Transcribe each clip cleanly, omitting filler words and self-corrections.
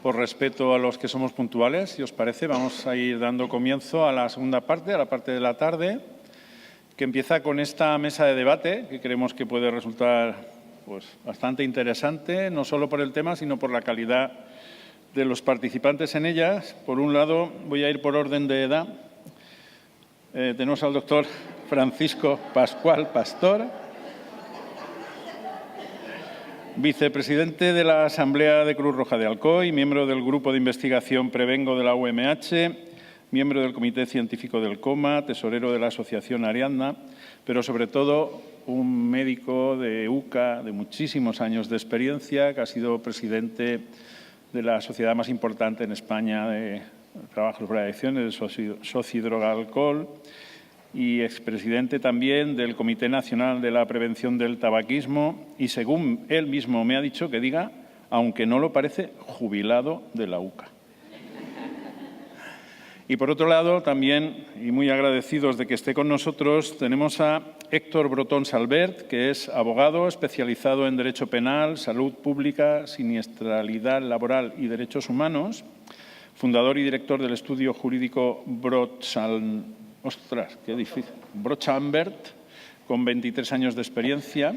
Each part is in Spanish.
por respeto a los que somos puntuales, si os parece, vamos a ir dando comienzo a la segunda parte, a la parte de la tarde, que empieza con esta mesa de debate, que creemos que puede resultar bastante interesante, no solo por el tema, sino por la calidad de los participantes en ellas. Por un lado, voy a ir por orden de edad. Tenemos al doctor Francisco Pascual Pastor, vicepresidente de la Asamblea de Cruz Roja de Alcoy, miembro del Grupo de Investigación Prevengo de la UMH, miembro del Comité Científico del COMA, tesorero de la Asociación Ariadna, pero sobre todo un médico de UCA de muchísimos años de experiencia, que ha sido presidente de la sociedad más importante en España de trabajos por adicciones, de Sociedroga Alcohol, y expresidente también del Comité Nacional de la Prevención del Tabaquismo y, según él mismo me ha dicho, que diga, aunque no lo parece, jubilado de la UCA. Y por otro lado, también, y muy agradecidos de que esté con nosotros, tenemos a Héctor Brotón Salbert, que es abogado especializado en Derecho Penal, Salud Pública, Siniestralidad Laboral y Derechos Humanos, fundador y director del estudio jurídico Brotchambert, con 23 años de experiencia,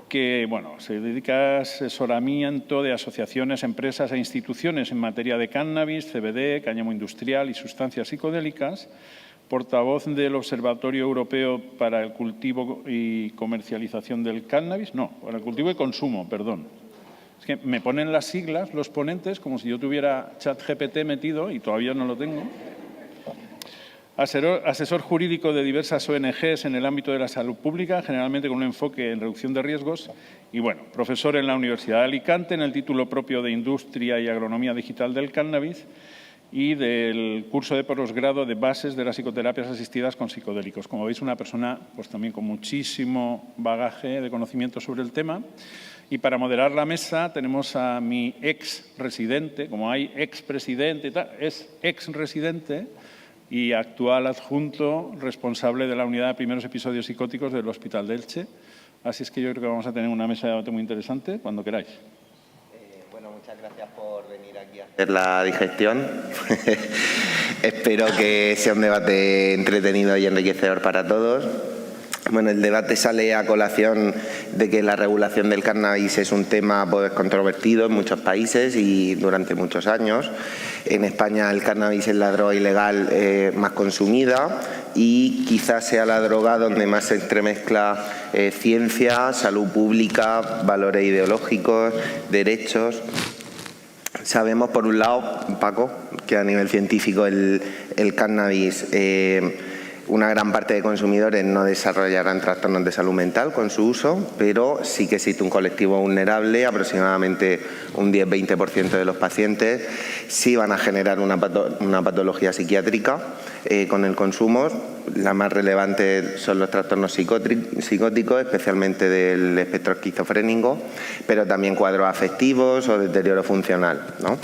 que se dedica a asesoramiento de asociaciones, empresas e instituciones en materia de cannabis, CBD, cáñamo industrial y sustancias psicodélicas, portavoz del Observatorio Europeo para el Cultivo y Comercialización del Cannabis, para el cultivo y consumo, perdón. Es que me ponen las siglas los ponentes como si yo tuviera ChatGPT metido y todavía no lo tengo. Asesor jurídico de diversas ONGs en el ámbito de la salud pública, generalmente con un enfoque en reducción de riesgos. Y, profesor en la Universidad de Alicante en el título propio de Industria y Agronomía Digital del Cannabis y del curso de posgrado de Bases de las Psicoterapias Asistidas con Psicodélicos. Como veis, una persona también con muchísimo bagaje de conocimiento sobre el tema. Y para moderar la mesa tenemos a mi ex-residente, como hay ex-presidente y tal, es ex-residente y actual adjunto responsable de la unidad de primeros episodios psicóticos del Hospital de Elche. Así es que yo creo que vamos a tener una mesa de debate muy interesante cuando queráis. Muchas gracias por venir aquí a hacer la digestión. Espero que sea un debate entretenido y enriquecedor para todos. El debate sale a colación de que la regulación del cannabis es un tema controvertido en muchos países y durante muchos años. En España el cannabis es la droga ilegal más consumida y quizás sea la droga donde más se entremezcla ciencia, salud pública, valores ideológicos, derechos. Sabemos, por un lado, Paco, que a nivel científico el cannabis, una gran parte de consumidores no desarrollarán trastornos de salud mental con su uso, pero sí que existe un colectivo vulnerable, aproximadamente un 10-20% de los pacientes sí van a generar una patología psiquiátrica con el consumo. La más relevante son los trastornos psicóticos, especialmente del espectro esquizofrénico, pero también cuadros afectivos o deterioro funcional, ¿no?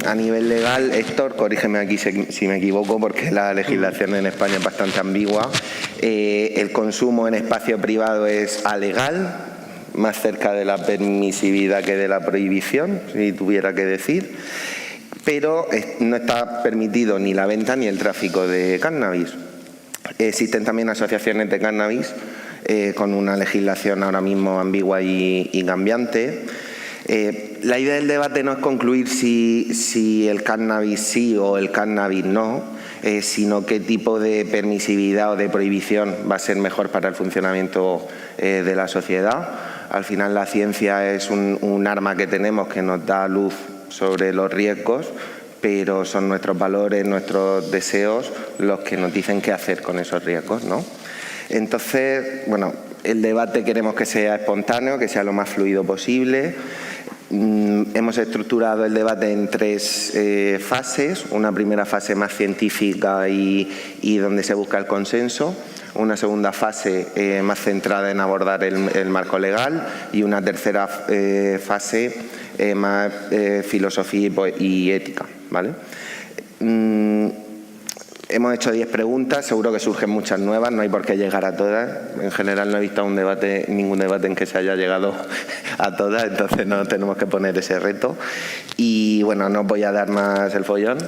A nivel legal, Héctor, corrígeme aquí si me equivoco, porque la legislación en España es bastante ambigua. El consumo en espacio privado es alegal, más cerca de la permisividad que de la prohibición, si tuviera que decir, pero no está permitido ni la venta ni el tráfico de cannabis. Existen también asociaciones de cannabis con una legislación ahora mismo ambigua y cambiante. La idea del debate no es concluir si el cannabis sí o el cannabis no, sino qué tipo de permisividad o de prohibición va a ser mejor para el funcionamiento de la sociedad. Al final la ciencia es un arma que tenemos que nos da luz sobre los riesgos, pero son nuestros valores, nuestros deseos los que nos dicen qué hacer con esos riesgos, ¿no? Entonces, el debate queremos que sea espontáneo, que sea lo más fluido posible. Hemos estructurado el debate en tres fases. Una primera fase más científica y donde se busca el consenso. Una segunda fase más centrada en abordar el marco legal y una tercera fase más filosofía y ética, ¿vale? Hemos hecho 10 preguntas, seguro que surgen muchas nuevas, no hay por qué llegar a todas. En general no he visto ningún debate en que se haya llegado a todas, entonces no tenemos que poner ese reto. Y bueno, no os voy a dar más el follón.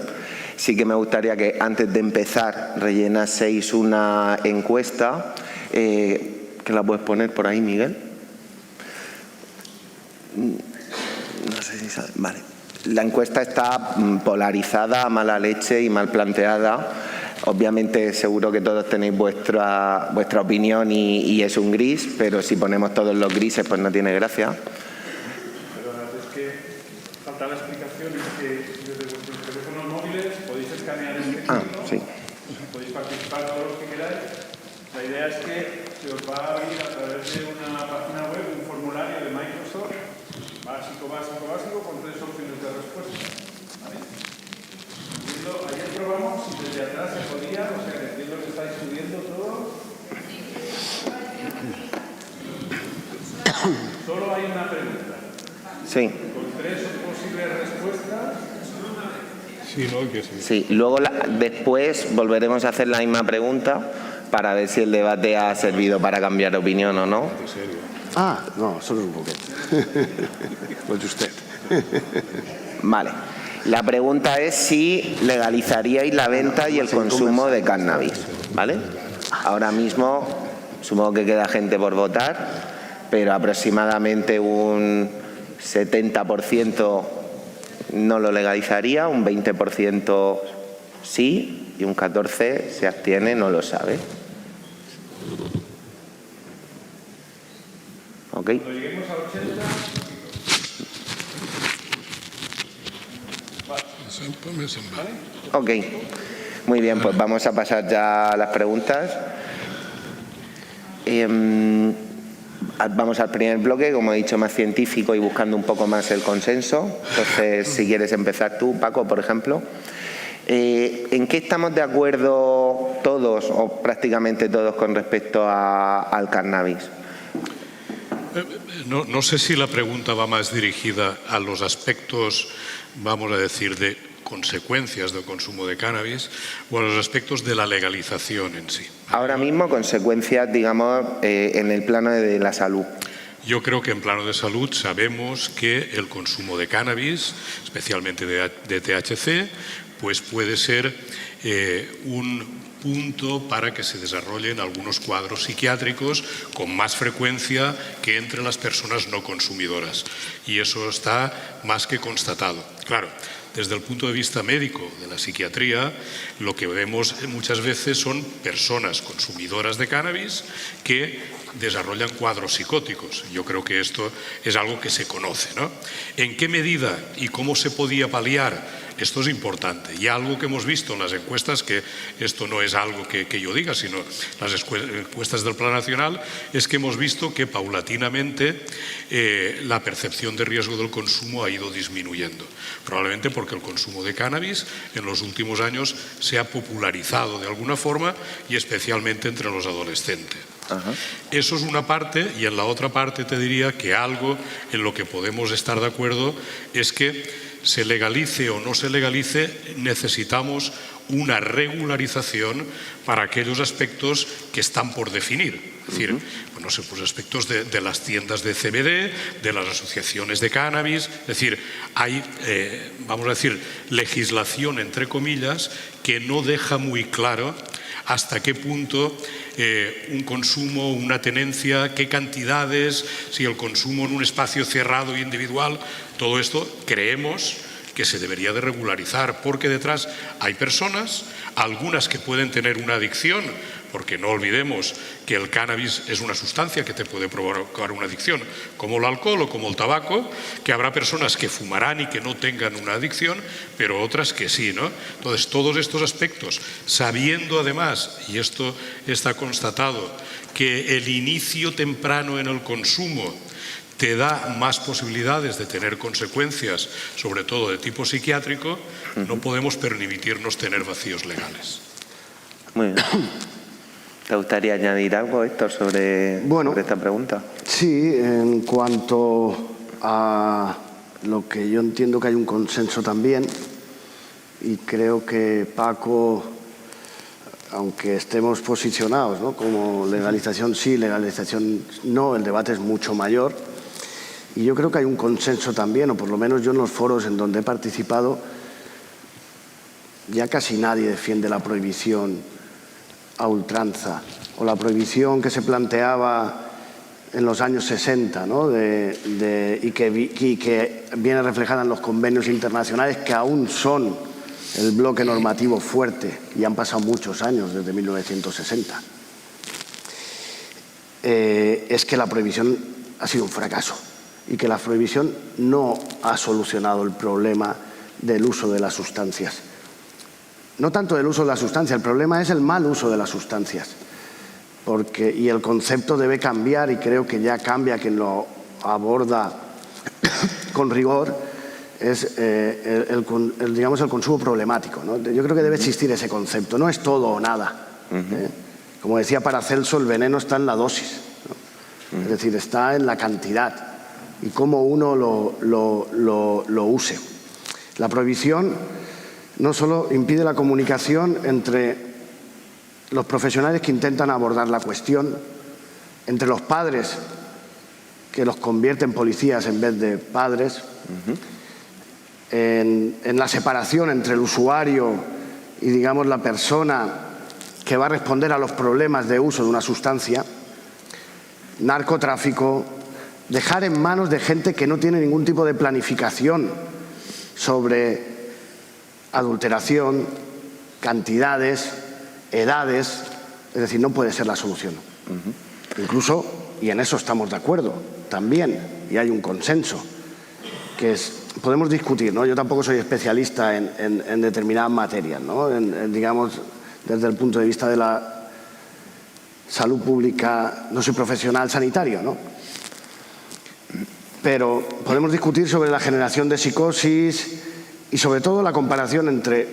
Sí que me gustaría que antes de empezar rellenaseis una encuesta, que la puedes poner por ahí, Miguel. No sé si sabe. Vale. La encuesta está polarizada, mala leche y mal planteada. Obviamente seguro que todos tenéis vuestra opinión y es un gris, pero si ponemos todos los grises pues no tiene gracia. Pero es que falta la explicación, es que desde vuestros teléfonos móviles podéis escanear este signo, Sí. podéis participar todos los que queráis. La idea es que se os va a abrir a través de una página web un formulario de Microsoft básico, con 3 opciones de respuesta. ¿Vale? Ayer probamos si desde atrás se podía, o sea que entiendo que estáis subiendo todo. Solo hay una pregunta. Sí. Con 3 posibles respuestas. Sí, ¿no? Que sí. Sí. Luego después volveremos a hacer la misma pregunta para ver si el debate ha servido para cambiar de opinión o no. ¿En serio? Ah, no, solo un poquito. Pues usted. Vale. La pregunta es si legalizaríais la venta y el consumo de cannabis, ¿vale? Ahora mismo supongo que queda gente por votar, pero aproximadamente un 70% no lo legalizaría, un 20% sí y un 14% se abstiene, no lo sabe. ¿Ok? Cuando lleguemos a 80... Ok, muy bien, pues vamos a pasar ya a las preguntas. Vamos al primer bloque, como he dicho, más científico y buscando un poco más el consenso. Entonces, si quieres empezar tú, Paco, por ejemplo. ¿En qué estamos de acuerdo todos o prácticamente todos con respecto al cannabis? No sé si la pregunta va más dirigida a los aspectos, vamos a decir, de consecuencias del consumo de cannabis o a los aspectos de la legalización en sí. Ahora mismo, consecuencias, digamos, en el plano de la salud. Yo creo que en plano de salud sabemos que el consumo de cannabis, especialmente de THC, pues puede ser un punto para que se desarrollen algunos cuadros psiquiátricos con más frecuencia que entre las personas no consumidoras. Y eso está más que constatado. Claro, desde el punto de vista médico de la psiquiatría, lo que vemos muchas veces son personas consumidoras de cannabis que desarrollan cuadros psicóticos. Yo creo que esto es algo que se conoce, ¿no? ¿En qué medida y cómo se podía paliar? Esto es importante y algo que hemos visto en las encuestas, que esto no es algo que yo diga, sino las encuestas del Plan Nacional, es que hemos visto que paulatinamente la percepción de riesgo del consumo ha ido disminuyendo. Probablemente porque el consumo de cannabis en los últimos años se ha popularizado de alguna forma y especialmente entre los adolescentes. Ajá. Eso es una parte, y en la otra parte te diría que algo en lo que podemos estar de acuerdo es que se legalice o no se legalice, necesitamos una regularización para aquellos aspectos que están por definir. Es decir, no sé, pues aspectos de las tiendas de CBD, de las asociaciones de cannabis. Es decir, hay, vamos a decir, legislación, entre comillas, que no deja muy claro hasta qué punto un consumo, una tenencia, qué cantidades, si el consumo en un espacio cerrado e individual, todo esto creemos que se debería de regularizar, porque detrás hay personas, algunas que pueden tener una adicción, porque no olvidemos que el cannabis es una sustancia que te puede provocar una adicción, como el alcohol o como el tabaco, que habrá personas que fumarán y que no tengan una adicción, pero otras que sí, ¿no? Entonces, todos estos aspectos, sabiendo además, y esto está constatado, que el inicio temprano en el consumo te da más posibilidades de tener consecuencias, sobre todo de tipo psiquiátrico, no podemos permitirnos tener vacíos legales. Muy bien. ¿Te gustaría añadir algo, Héctor, sobre esta pregunta? Sí, en cuanto a lo que yo entiendo que hay un consenso también, y creo que Paco aunque estemos posicionados, ¿no?, como legalización sí, legalización no, el debate es mucho mayor. Y yo creo que hay un consenso también, o por lo menos yo en los foros en donde he participado, ya casi nadie defiende la prohibición a ultranza, o la prohibición que se planteaba en los años 60, ¿no?, y que viene reflejada en los convenios internacionales, que aún son el bloque normativo fuerte, y han pasado muchos años desde 1960. Es que la prohibición ha sido un fracaso y que la prohibición no ha solucionado el problema del uso de las sustancias. No tanto del uso de las sustancias, el problema es el mal uso de las sustancias. Y el concepto debe cambiar, y creo que ya cambia, quien lo aborda con rigor, es digamos, el consumo problemático, ¿no? Yo creo que debe existir ese concepto, no es todo o nada. Como decía Paracelso, el veneno está en la dosis, ¿no? Es decir, está en la cantidad y cómo uno lo use. La prohibición no solo impide la comunicación entre los profesionales que intentan abordar la cuestión, entre los padres que los convierten en policías en vez de padres, en la separación entre el usuario y, digamos, la persona que va a responder a los problemas de uso de una sustancia, narcotráfico, dejar en manos de gente que no tiene ningún tipo de planificación sobre adulteración, cantidades, edades, es decir, no puede ser la solución. Incluso, y en eso estamos de acuerdo también, y hay un consenso, que podemos discutir, ¿no? Yo tampoco soy especialista en determinadas materias, ¿no? Digamos, desde el punto de vista de la salud pública, no soy profesional sanitario, ¿no? Pero podemos discutir sobre la generación de psicosis y sobre todo la comparación entre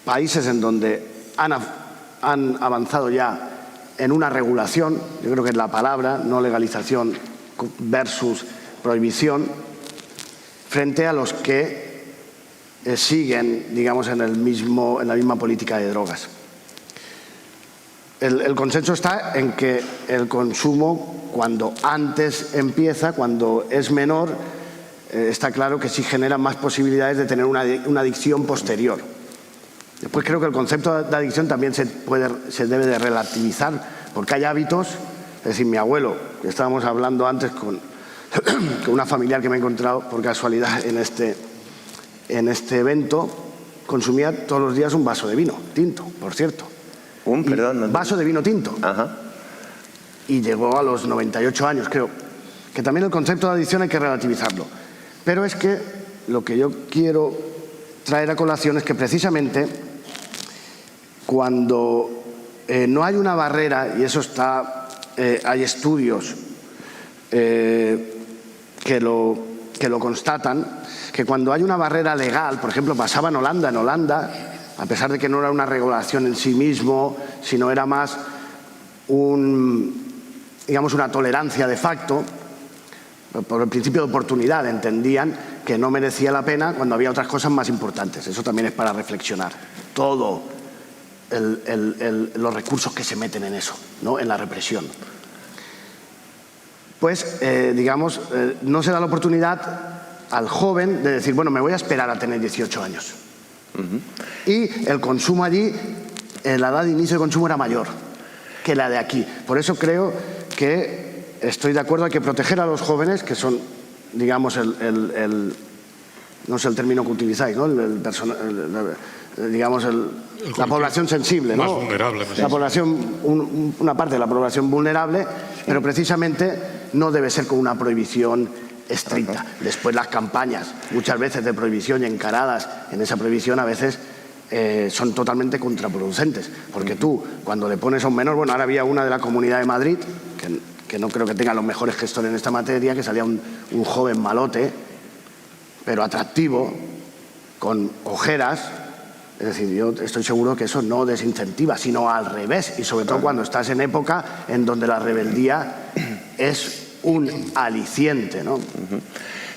países en donde han avanzado ya en una regulación, yo creo que es la palabra, no legalización versus prohibición, frente a los que siguen, digamos, en la misma política de drogas. El consenso está en que el consumo, cuando antes empieza, cuando es menor, está claro que sí genera más posibilidades de tener una adicción posterior. Después creo que el concepto de adicción también se debe de relativizar, porque hay hábitos. Es decir, mi abuelo, que estábamos hablando antes con una familiar que me he encontrado por casualidad en este evento, consumía todos los días un vaso de vino tinto, por cierto. Vaso de vino tinto. Ajá. Y llegó a los 98 años, creo. Que también el concepto de adicción hay que relativizarlo. Pero es que lo que yo quiero traer a colación es que precisamente cuando no hay una barrera, y eso hay estudios que lo constatan, que cuando hay una barrera legal, por ejemplo, pasaba en Holanda, a pesar de que no era una regulación en sí mismo, sino era más digamos, una tolerancia de facto, por el principio de oportunidad, entendían que no merecía la pena cuando había otras cosas más importantes. Eso también es para reflexionar. Todo los recursos que se meten en eso, ¿no?, en la represión. Pues, digamos, no se da la oportunidad al joven de decir, bueno, me voy a esperar a tener 18 años. Y el consumo allí, la edad de inicio de consumo era mayor que la de aquí. Por eso creo que estoy de acuerdo, hay que proteger a los jóvenes, que son, digamos, no sé el término que utilizáis, ¿no? Digamos, la población sensible, ¿no? Más vulnerable. La población, una parte de la población vulnerable, pero precisamente no debe ser con una prohibición estricta. Después las campañas, muchas veces de prohibición y encaradas en esa prohibición, a veces son totalmente contraproducentes. Porque tú, cuando le pones a un menor, bueno, ahora había una de la Comunidad de Madrid, que no creo que tenga los mejores gestores en esta materia, que salía un joven malote, pero atractivo, con ojeras. Es decir, yo estoy seguro que eso no desincentiva, sino al revés, y sobre todo cuando estás en época en donde la rebeldía es un aliciente, ¿no?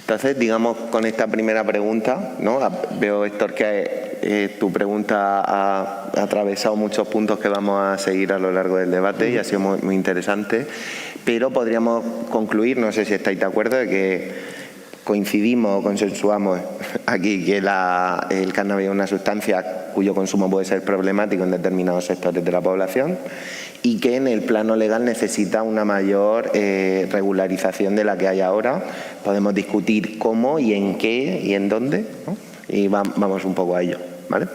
Entonces, digamos, con esta primera pregunta, ¿no? Veo, Héctor, que tu pregunta ha atravesado muchos puntos que vamos a seguir a lo largo del debate y ha sido muy, muy interesante, pero podríamos concluir, no sé si estáis de acuerdo, de que coincidimos o consensuamos aquí que el cannabis es una sustancia cuyo consumo puede ser problemático en determinados sectores de la población y que en el plano legal necesita una mayor regularización de la que hay ahora. Podemos discutir cómo y en qué y en dónde, ¿no? Y vamos un poco a ello, ¿vale?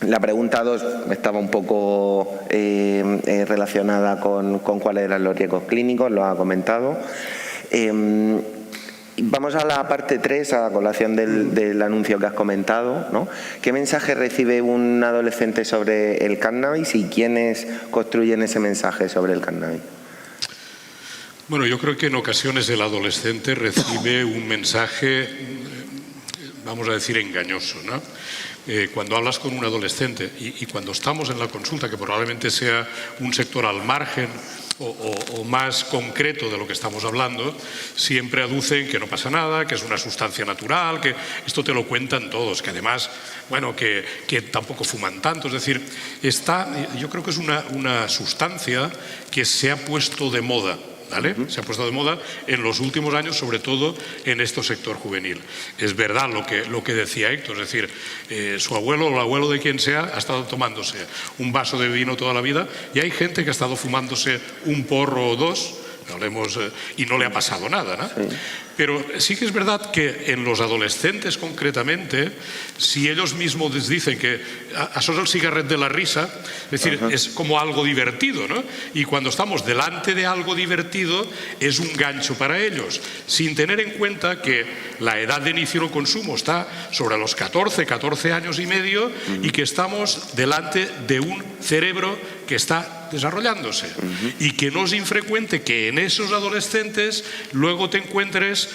La pregunta 2 estaba un poco relacionada con cuáles eran los riesgos clínicos, lo ha comentado. Vamos a la parte 3, a colación del anuncio que has comentado, ¿no? ¿Qué mensaje recibe un adolescente sobre el cannabis y quiénes construyen ese mensaje sobre el cannabis? Bueno, yo creo que en ocasiones el adolescente recibe un mensaje, vamos a decir, engañoso, ¿no? Cuando hablas con un adolescente y cuando estamos en la consulta, que probablemente sea un sector al margen o más concreto de lo que estamos hablando, siempre aducen que no pasa nada, que es una sustancia natural, que esto te lo cuentan todos, que además, bueno, que tampoco fuman tanto. Es decir, yo creo que es una sustancia que se ha puesto de moda, ¿vale? Se ha puesto de moda en los últimos años, sobre todo en este sector juvenil. Es verdad lo que decía Héctor, es decir, su abuelo o el abuelo de quien sea ha estado tomándose un vaso de vino toda la vida y hay gente que ha estado fumándose un porro o dos, y no le ha pasado nada, ¿no? Sí. Pero sí que es verdad que en los adolescentes concretamente, si ellos mismos les dicen que això és el cigarret de la risa, es decir, es como algo divertido, ¿no? Y cuando estamos delante de algo divertido es un gancho para ellos, sin tener en cuenta que la edad de inicio del consumo está sobre los 14 años y medio y que estamos delante de un cerebro que está desarrollándose y que no es infrecuente que en esos adolescentes luego te encuentres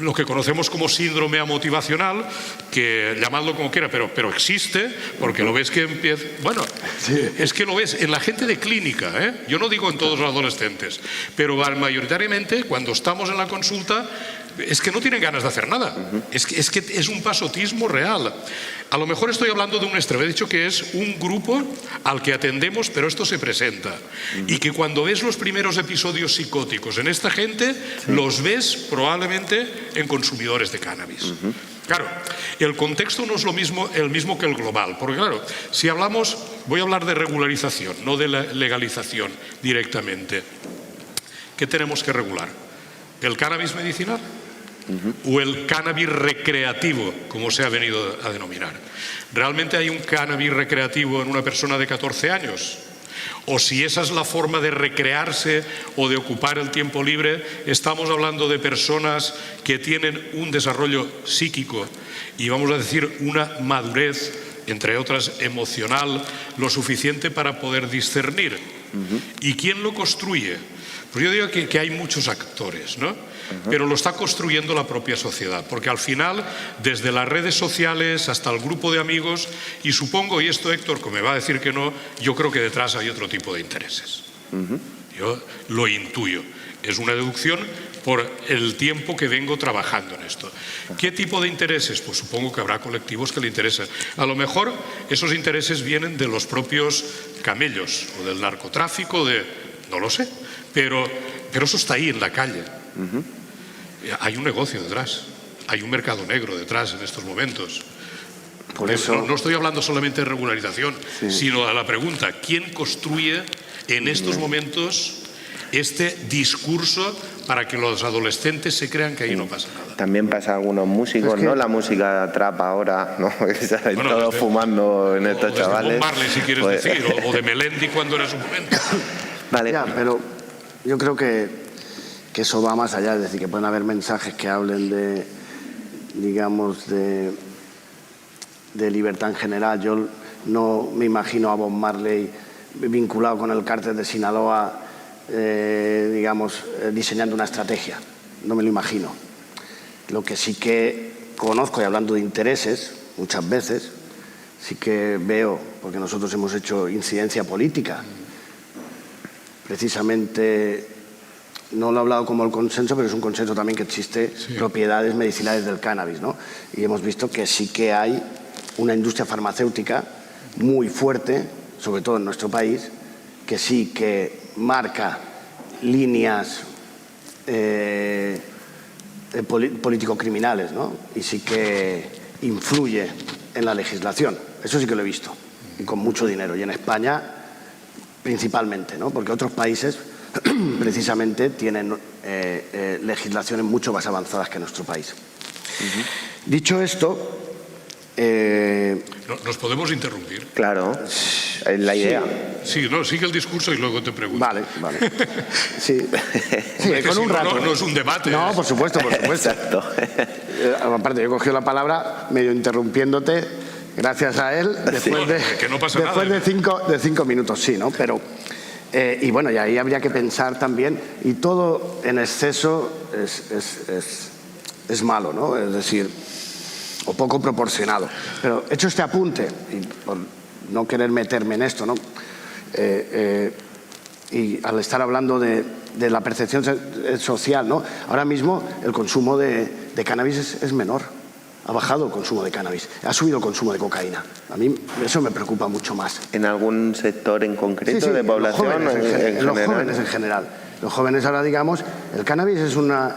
lo que conocemos como síndrome amotivacional, que llamadlo como quiera, pero existe, porque lo ves que empieza... Bueno, sí. Es que lo ves en la gente de clínica, ¿eh? Yo no digo en todos los adolescentes, pero mayoritariamente cuando estamos en la consulta es que no tienen ganas de hacer nada. Es que es un pasotismo real. A lo mejor estoy hablando de un extremo. He dicho que es un grupo al que atendemos, pero esto se presenta. Y que cuando ves los primeros episodios psicóticos en esta gente, los ves probablemente en consumidores de cannabis. Claro, el contexto no es el mismo que el global, porque claro, si hablamos, voy a hablar de regularización, no de la legalización directamente. ¿Qué tenemos que regular? ¿El cannabis medicinal? O el cannabis recreativo, como se ha venido a denominar. ¿Realmente hay un cannabis recreativo en una persona de 14 años? O si esa es la forma de recrearse o de ocupar el tiempo libre, estamos hablando de personas que tienen un desarrollo psíquico y vamos a decir una madurez, entre otras emocional, lo suficiente para poder discernir. ¿Y quién lo construye? Pues yo digo que hay muchos actores, ¿no? Pero lo está construyendo la propia sociedad, porque al final, desde las redes sociales hasta el grupo de amigos, y supongo, y esto Héctor, como me va a decir que no, yo creo que detrás hay otro tipo de intereses. Yo lo intuyo. Es una deducción por el tiempo que vengo trabajando en esto. ¿Qué tipo de intereses? Pues supongo que habrá colectivos que le interesan. A lo mejor esos intereses vienen de los propios camellos o del narcotráfico, no lo sé, pero eso está ahí en la calle. Hay un negocio detrás, hay un mercado negro detrás en estos momentos. Por eso no estoy hablando solamente de regularización, sino a la pregunta, ¿quién construye en estos momentos este discurso para que los adolescentes se crean que ahí no pasa nada? También pasa a algunos músicos, ¿no? La música trap ahora, ¿no? Están todos fumando en estos chavales. De Bob Marley, si quieres decir, o de Melendi cuando era su momento. Vale. Ya, pero yo creo que eso va más allá, es decir, que pueden haber mensajes que hablen de, digamos, de libertad en general. Yo no me imagino a Bob Marley vinculado con el cártel de Sinaloa, digamos, diseñando una estrategia. No me lo imagino. Lo que sí que conozco, y hablando de intereses, muchas veces, sí que veo, porque nosotros hemos hecho incidencia política, precisamente no lo he hablado como el consenso, pero es un consenso también que existe propiedades medicinales del cannabis, ¿no? Y hemos visto que sí que hay una industria farmacéutica muy fuerte, sobre todo en nuestro país, que sí que marca líneas político-criminales, ¿no? Y sí que influye en la legislación. Eso sí que lo he visto, y con mucho dinero. Y en España principalmente, ¿no? Porque otros países precisamente tienen legislaciones mucho más avanzadas que nuestro país. Dicho esto... ¿Nos podemos interrumpir? Claro, es la idea. Sí, no, sigue el discurso y luego te pregunto. Vale. Sí, con un rato. No es un debate. No, por supuesto. Exacto. Aparte, yo he cogido la palabra medio interrumpiéndote, gracias a él, después de 5 minutos, sí, ¿no? Pero, y bueno, y ahí habría que pensar también, y todo en exceso es malo, ¿no? Es decir, o poco proporcionado. Pero hecho este apunte, y por no querer meterme en esto, ¿no? Y al estar hablando de la percepción social, ¿no? Ahora mismo el consumo de cannabis es menor. Ha bajado el consumo de cannabis, ha subido el consumo de cocaína. A mí eso me preocupa mucho más. ¿En algún sector en concreto de población? Los jóvenes en general. Los jóvenes ahora, digamos, el cannabis es una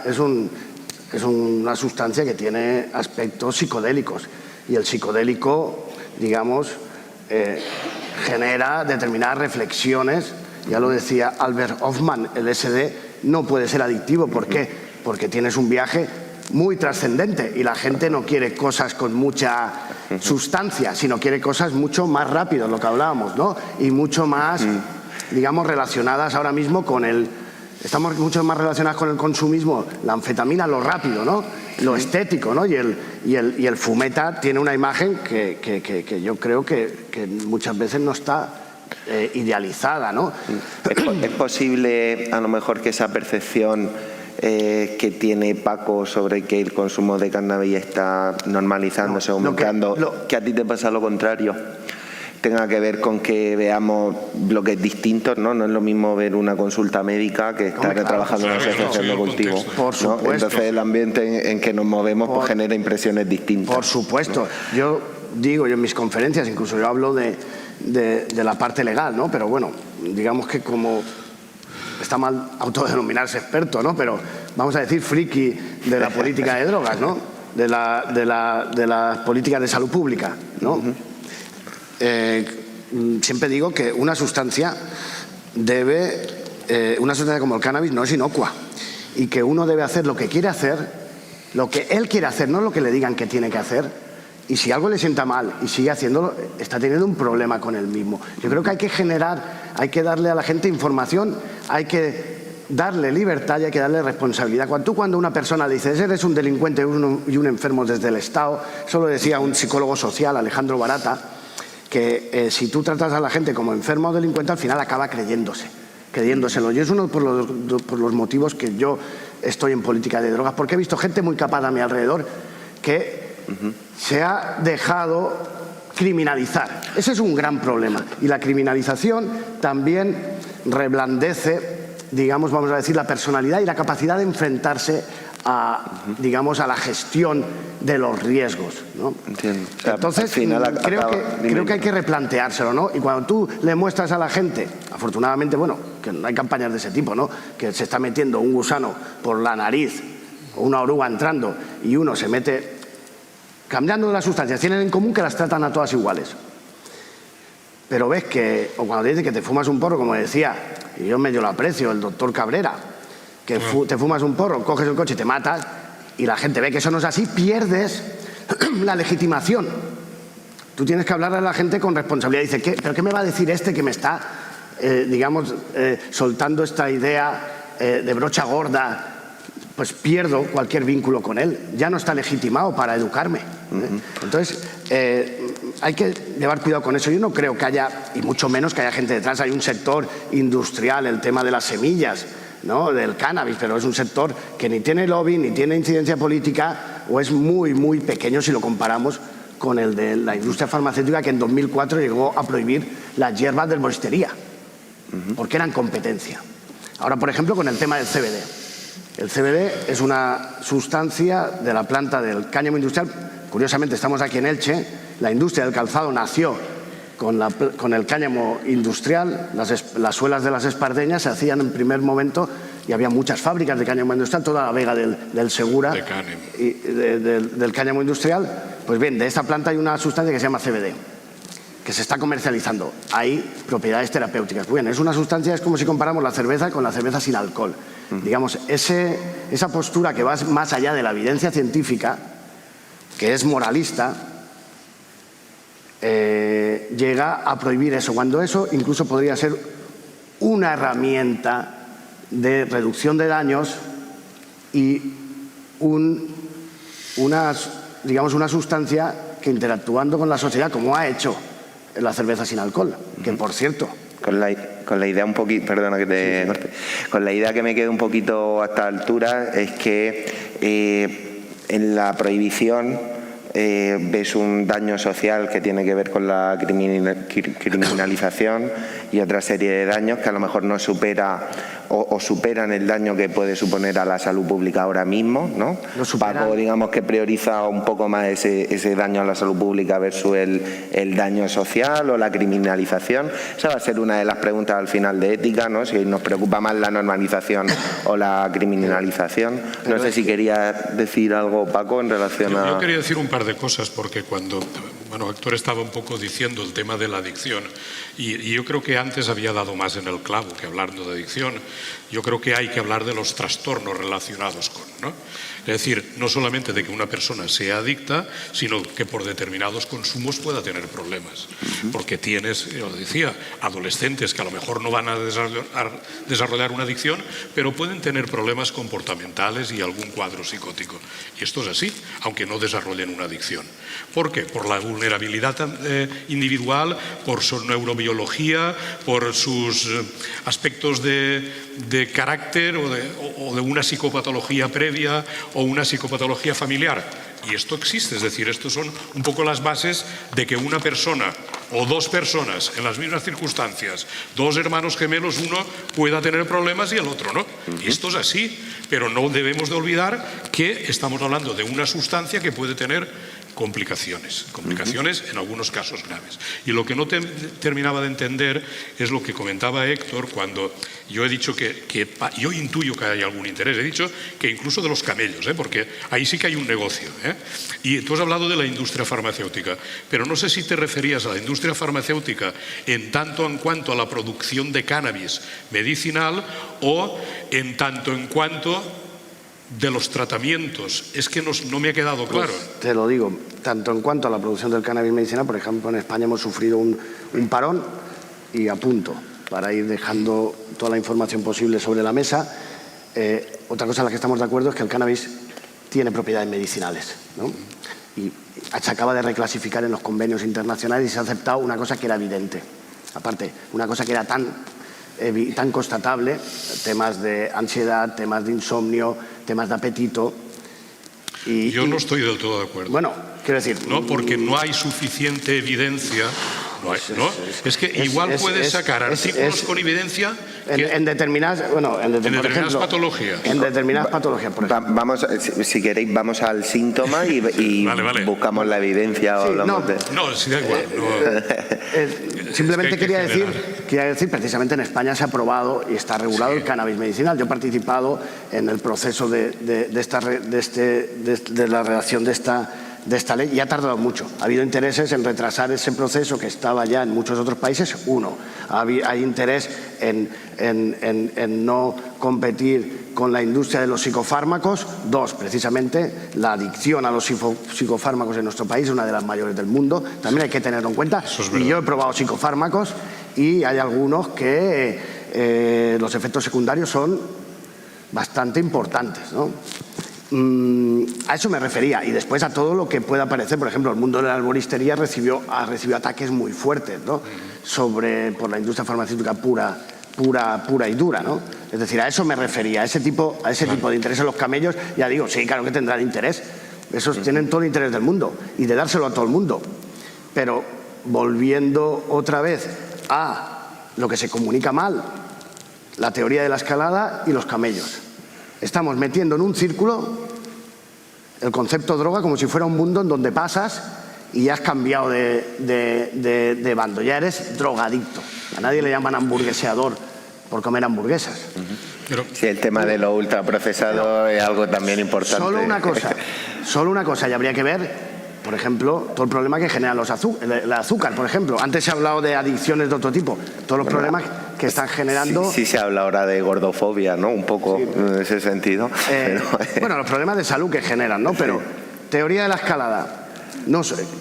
sustancia que tiene aspectos psicodélicos, y el psicodélico, digamos, genera determinadas reflexiones. Ya lo decía Albert Hoffman, el LSD no puede ser adictivo. ¿Por qué? Porque tienes un viaje muy trascendente y la gente no quiere cosas con mucha sustancia, sino quiere cosas mucho más rápidas, lo que hablábamos, ¿no? Y mucho más, digamos, relacionadas ahora mismo con el... Estamos mucho más relacionados con el consumismo, la anfetamina, lo rápido, ¿no? Lo estético, ¿no? Y el fumeta tiene una imagen que yo creo que muchas veces no está idealizada, ¿no? ¿Es posible, a lo mejor, que esa percepción que tiene Paco sobre que el consumo de cannabis está normalizándose, aumentando, que a ti te pasa lo contrario? Tenga que ver con que veamos bloques distintos, ¿no? No es lo mismo ver una consulta médica que estar trabajando en una asociación de cultivo. Por supuesto. ¿No? Entonces el ambiente en que nos movemos pues genera impresiones distintas. Por supuesto. Yo digo, en mis conferencias, incluso yo hablo de la parte legal, ¿no? Pero bueno, digamos que como está mal autodenominarse experto, ¿no? Pero vamos a decir friki de la política de drogas, ¿no? De las políticas de salud pública, ¿no? Siempre digo que una sustancia como el cannabis no es inocua, y que uno debe hacer lo que quiere hacer, lo que él quiere hacer, no lo que le digan que tiene que hacer. Y si algo le sienta mal y sigue haciéndolo, está teniendo un problema con él mismo. Yo creo que hay que darle a la gente información, hay que darle libertad y hay que darle responsabilidad. Cuando una persona le dices eres un delincuente y un enfermo desde el Estado, eso lo decía un psicólogo social, Alejandro Barata, que si tú tratas a la gente como enfermo o delincuente, al final acaba creyéndoselo. Y es uno por los motivos que yo estoy en política de drogas, porque he visto gente muy capaz a mi alrededor que se ha dejado criminalizar. Ese es un gran problema. Y la criminalización también reblandece, digamos, vamos a decir, la personalidad y la capacidad de enfrentarse digamos, a la gestión de los riesgos, ¿no? Entiendo. O sea, entonces, creo que hay que replanteárselo, ¿no? Y cuando tú le muestras a la gente, afortunadamente, bueno, que no hay campañas de ese tipo, ¿no? Que se está metiendo un gusano por la nariz o una oruga entrando y uno se mete cambiando de las sustancias, tienen en común que las tratan a todas iguales. Pero ves que, o cuando te dicen que te fumas un porro, como decía, y yo medio lo aprecio, el doctor Cabrera, que te fumas un porro, coges el coche y te matas, y la gente ve que eso no es así, pierdes la legitimación. Tú tienes que hablarle a la gente con responsabilidad. Dice, ¿pero qué me va a decir este que me está, digamos, soltando esta idea de brocha gorda? Pues pierdo cualquier vínculo con él. Ya no está legitimado para educarme. Entonces, hay que llevar cuidado con eso. Yo no creo que haya, y mucho menos que haya gente detrás. Hay un sector industrial, el tema de las semillas, ¿no? Del cannabis, pero es un sector que ni tiene lobby, ni tiene incidencia política, o es muy, muy pequeño si lo comparamos con el de la industria farmacéutica, que en 2004 llegó a prohibir las hierbas de herboristería, porque eran competencia. Ahora, por ejemplo, con el tema del CBD. El CBD es una sustancia de la planta del cáñamo industrial. Curiosamente, estamos aquí en Elche. La industria del calzado nació con el cáñamo industrial. Las suelas de las espardeñas se hacían en primer momento y había muchas fábricas de cáñamo industrial, toda la vega del Segura y del cáñamo industrial. Pues bien, de esta planta hay una sustancia que se llama CBD, que se está comercializando. Hay propiedades terapéuticas. Muy bien, es una sustancia, es como si comparamos la cerveza con la cerveza sin alcohol. Digamos, esa postura que va más allá de la evidencia científica, que es moralista, llega a prohibir eso, cuando eso incluso podría ser una herramienta de reducción de daños y una sustancia que, interactuando con la sociedad, como ha hecho la cerveza sin alcohol, que por cierto... Con la idea un poquito, perdona que te corte, con la idea que me queda un poquito a esta altura es que en la prohibición ves un daño social que tiene que ver con la criminalización y otra serie de daños que a lo mejor no supera o superan el daño que puede suponer a la salud pública ahora mismo, ¿no? Paco, digamos que prioriza un poco más ese daño a la salud pública versus el daño social o la criminalización. Esa va a ser una de las preguntas al final de ética, ¿no? Si nos preocupa más la normalización o la criminalización. No sé si quería decir algo, Paco, en relación a... Yo quería decir un par de cosas, porque cuando... Bueno, Héctor estaba un poco diciendo el tema de la adicción y yo creo que antes había dado más en el clavo que hablando de adicción. Yo creo que hay que hablar de los trastornos relacionados con, ¿no? Es decir, no solamente de que una persona sea adicta, sino que por determinados consumos pueda tener problemas. Porque tienes, yo decía, adolescentes que a lo mejor no van a desarrollar una adicción, pero pueden tener problemas comportamentales y algún cuadro psicótico. Y esto es así, aunque no desarrollen una adicción. ¿Por qué? Por la vulnerabilidad individual, por su neurobiología, por sus aspectos de carácter o de una psicopatología previa o una psicopatología familiar. Y esto existe, es decir, estos son un poco las bases de que una persona o dos personas en las mismas circunstancias, dos hermanos gemelos, uno pueda tener problemas y el otro no. Y esto es así, pero no debemos de olvidar que estamos hablando de una sustancia que puede tener complicaciones en algunos casos graves. Y lo que no terminaba de entender es lo que comentaba Héctor cuando yo he dicho que yo intuyo que hay algún interés. He dicho que incluso de los camellos, porque ahí sí que hay un negocio. Y tú has hablado de la industria farmacéutica, pero no sé si te referías a la industria farmacéutica en tanto en cuanto a la producción de cannabis medicinal o en tanto en cuanto de los tratamientos. Es que no me ha quedado claro. Pues te lo digo, tanto en cuanto a la producción del cannabis medicinal, por ejemplo, en España hemos sufrido un parón y a punto para ir dejando toda la información posible sobre la mesa. Otra cosa en la que estamos de acuerdo es que el cannabis tiene propiedades medicinales, ¿no? Y se acaba de reclasificar en los convenios internacionales y se ha aceptado una cosa que era evidente. Aparte, una cosa que era tan constatable, temas de ansiedad, temas de insomnio, temas de apetito. Yo no estoy del todo de acuerdo. Bueno, quiero decir... No, porque no hay suficiente evidencia. Es que igual puedes sacar artículos con evidencia en determinadas patologías. En determinadas patologías, por ejemplo. Vamos, si queréis, vamos al síntoma y vale. Buscamos la evidencia. Sí, sí, da igual. Simplemente quería decir, precisamente en España se ha aprobado y está regulado el cannabis medicinal. Yo he participado en el proceso de la redacción de esta ley y ha tardado mucho. Ha habido intereses en retrasar ese proceso que estaba ya en muchos otros países. Uno, hay interés en no competir con la industria de los psicofármacos. Dos, precisamente la adicción a los psicofármacos en nuestro país es una de las mayores del mundo. También hay que tenerlo en cuenta. Y yo he probado psicofármacos y hay algunos que los efectos secundarios son bastante importantes, ¿no? A eso me refería, y después a todo lo que pueda aparecer. Por ejemplo, el mundo de la arboristería ha recibido ataques muy fuertes, ¿no? Por la industria farmacéutica pura y dura, ¿no? Es decir, a eso me refería, a ese tipo de interés. En los camellos, ya digo, sí, claro que tendrán interés. Esos tienen todo el interés del mundo y de dárselo a todo el mundo. Pero volviendo otra vez a lo que se comunica mal la teoría de la escalada y los camellos. Estamos metiendo en un círculo el concepto droga como si fuera un mundo en donde pasas y ya has cambiado de bando, ya eres drogadicto. A nadie le llaman hamburgueseador por comer hamburguesas. Sí, el tema de lo ultraprocesado es algo también importante. Solo una cosa, y habría que ver, por ejemplo, todo el problema que genera el azúcar, por ejemplo. Antes se ha hablado de adicciones de otro tipo, todos los problemas que están generando... Sí, se habla ahora de gordofobia, ¿no? Un poco en ese sentido. Bueno, los problemas de salud que generan, ¿no? Pero teoría de la escalada.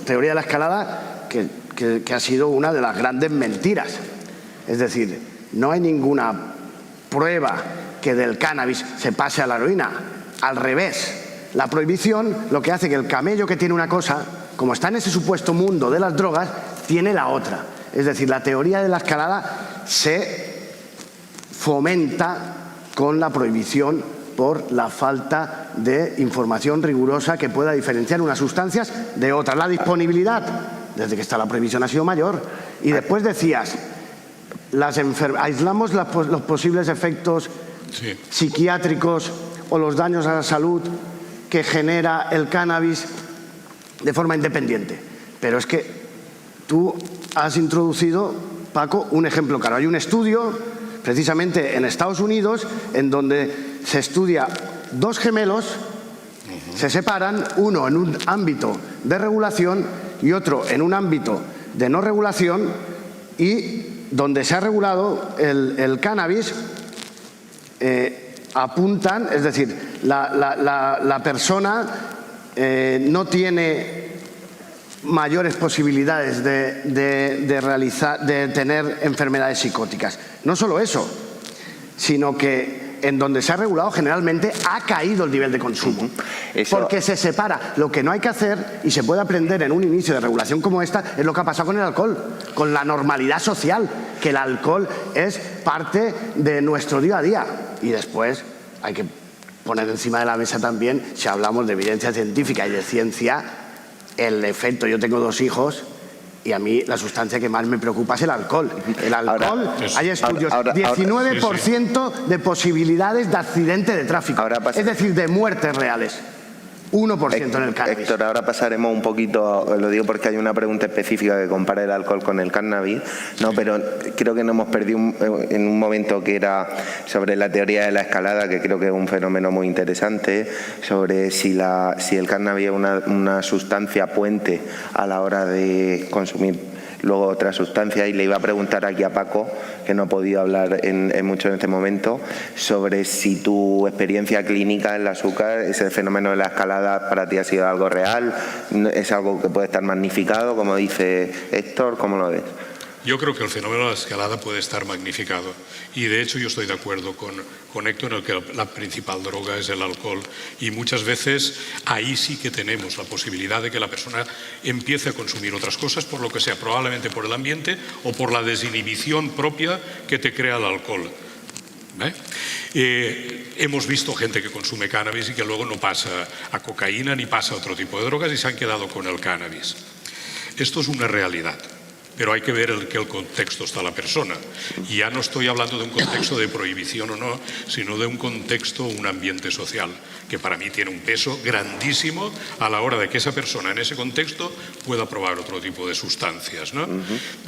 Teoría de la escalada que ha sido una de las grandes mentiras. Es decir, no hay ninguna prueba que del cannabis se pase a la heroína. Al revés, la prohibición lo que hace que el camello que tiene una cosa, como está en ese supuesto mundo de las drogas, tiene la otra. Es decir, la teoría de la escalada se fomenta con la prohibición por la falta de información rigurosa que pueda diferenciar unas sustancias de otras. La disponibilidad, desde que está la prohibición, ha sido mayor. Y después decías, aislamos los posibles efectos psiquiátricos o los daños a la salud que genera el cannabis de forma independiente. Pero es que tú has introducido, Paco, un ejemplo claro. Hay un estudio, precisamente en Estados Unidos, en donde se estudia dos gemelos, se separan, uno en un ámbito de regulación y otro en un ámbito de no regulación, y donde se ha regulado el cannabis, apuntan, es decir, la persona no tiene mayores posibilidades de tener enfermedades psicóticas. No solo eso, sino que en donde se ha regulado generalmente ha caído el nivel de consumo. Porque se separa. Lo que no hay que hacer, y se puede aprender en un inicio de regulación como esta, es lo que ha pasado con el alcohol, con la normalidad social, que el alcohol es parte de nuestro día a día. Y después hay que poner encima de la mesa también, si hablamos de evidencia científica y de ciencia, el efecto. Yo tengo 2 hijos y a mí la sustancia que más me preocupa es el alcohol. El alcohol, hay estudios, 19% de posibilidades de accidente de tráfico, es decir, de muertes reales. 1% en el cannabis. Héctor, ahora pasaremos un poquito, lo digo porque hay una pregunta específica que compara el alcohol con el cannabis, ¿no? Pero creo que nos hemos perdido en un momento que era sobre la teoría de la escalada, que creo que es un fenómeno muy interesante, sobre si el cannabis es una sustancia puente a la hora de consumir luego otra sustancia, y le iba a preguntar aquí a Paco, que no ha podido hablar mucho en este momento, sobre si tu experiencia clínica en el azúcar, ese fenómeno de la escalada para ti ha sido algo real, es algo que puede estar magnificado, como dice Héctor, ¿cómo lo ves? Yo creo que el fenómeno de la escalada puede estar magnificado, y de hecho yo estoy de acuerdo con Héctor en el que la principal droga es el alcohol, y muchas veces ahí sí que tenemos la posibilidad de que la persona empiece a consumir otras cosas, por lo que sea, probablemente por el ambiente o por la desinhibición propia que te crea el alcohol. Hemos visto gente que consume cannabis y que luego no pasa a cocaína ni pasa a otro tipo de drogas y se han quedado con el cannabis. Esto es una realidad. Pero hay que ver en qué contexto está la persona. Y ya no estoy hablando de un contexto de prohibición o no, sino de un contexto, un ambiente social, que para mí tiene un peso grandísimo a la hora de que esa persona en ese contexto pueda probar otro tipo de sustancias, ¿no?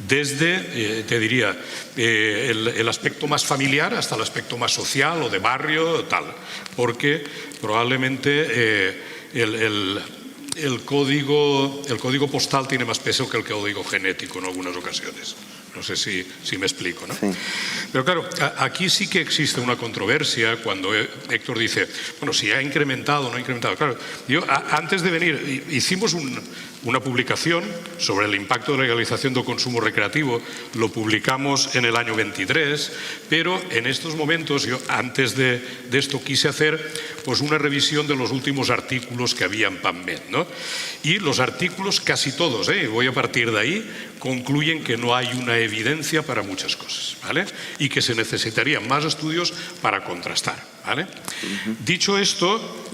Desde, te diría, el aspecto más familiar hasta el aspecto más social o de barrio, tal. Porque probablemente el código postal tiene más peso que el código genético en algunas ocasiones. No sé si me explico, ¿no? Sí. Pero claro, aquí sí que existe una controversia cuando Héctor dice, bueno, si ha incrementado o no ha incrementado. Claro, yo antes de venir hicimos una publicación sobre el impacto de la legalización del consumo recreativo, lo publicamos en el año 23, pero en estos momentos, yo antes de esto quise hacer pues una revisión de los últimos artículos que había en PubMed, ¿no? Y los artículos, casi todos, voy a partir de ahí, concluyen que no hay una evidencia para muchas cosas, ¿vale? Y que se necesitarían más estudios para contrastar, ¿vale? Dicho esto,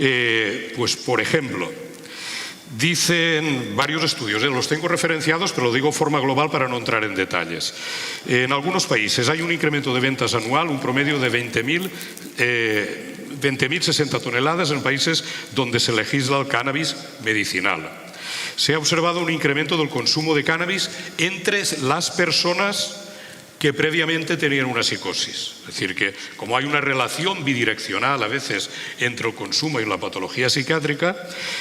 pues por ejemplo, Dicen varios estudios, los tengo referenciados, pero lo digo de forma global para no entrar en detalles. En algunos países hay un incremento de ventas anual, un promedio de 20.060 toneladas en países donde se legisla el cannabis medicinal. Se ha observado un incremento del consumo de cannabis entre las personas que previamente tenían una psicosis. Es decir, que como hay una relación bidireccional a veces entre el consumo y la patología psiquiátrica,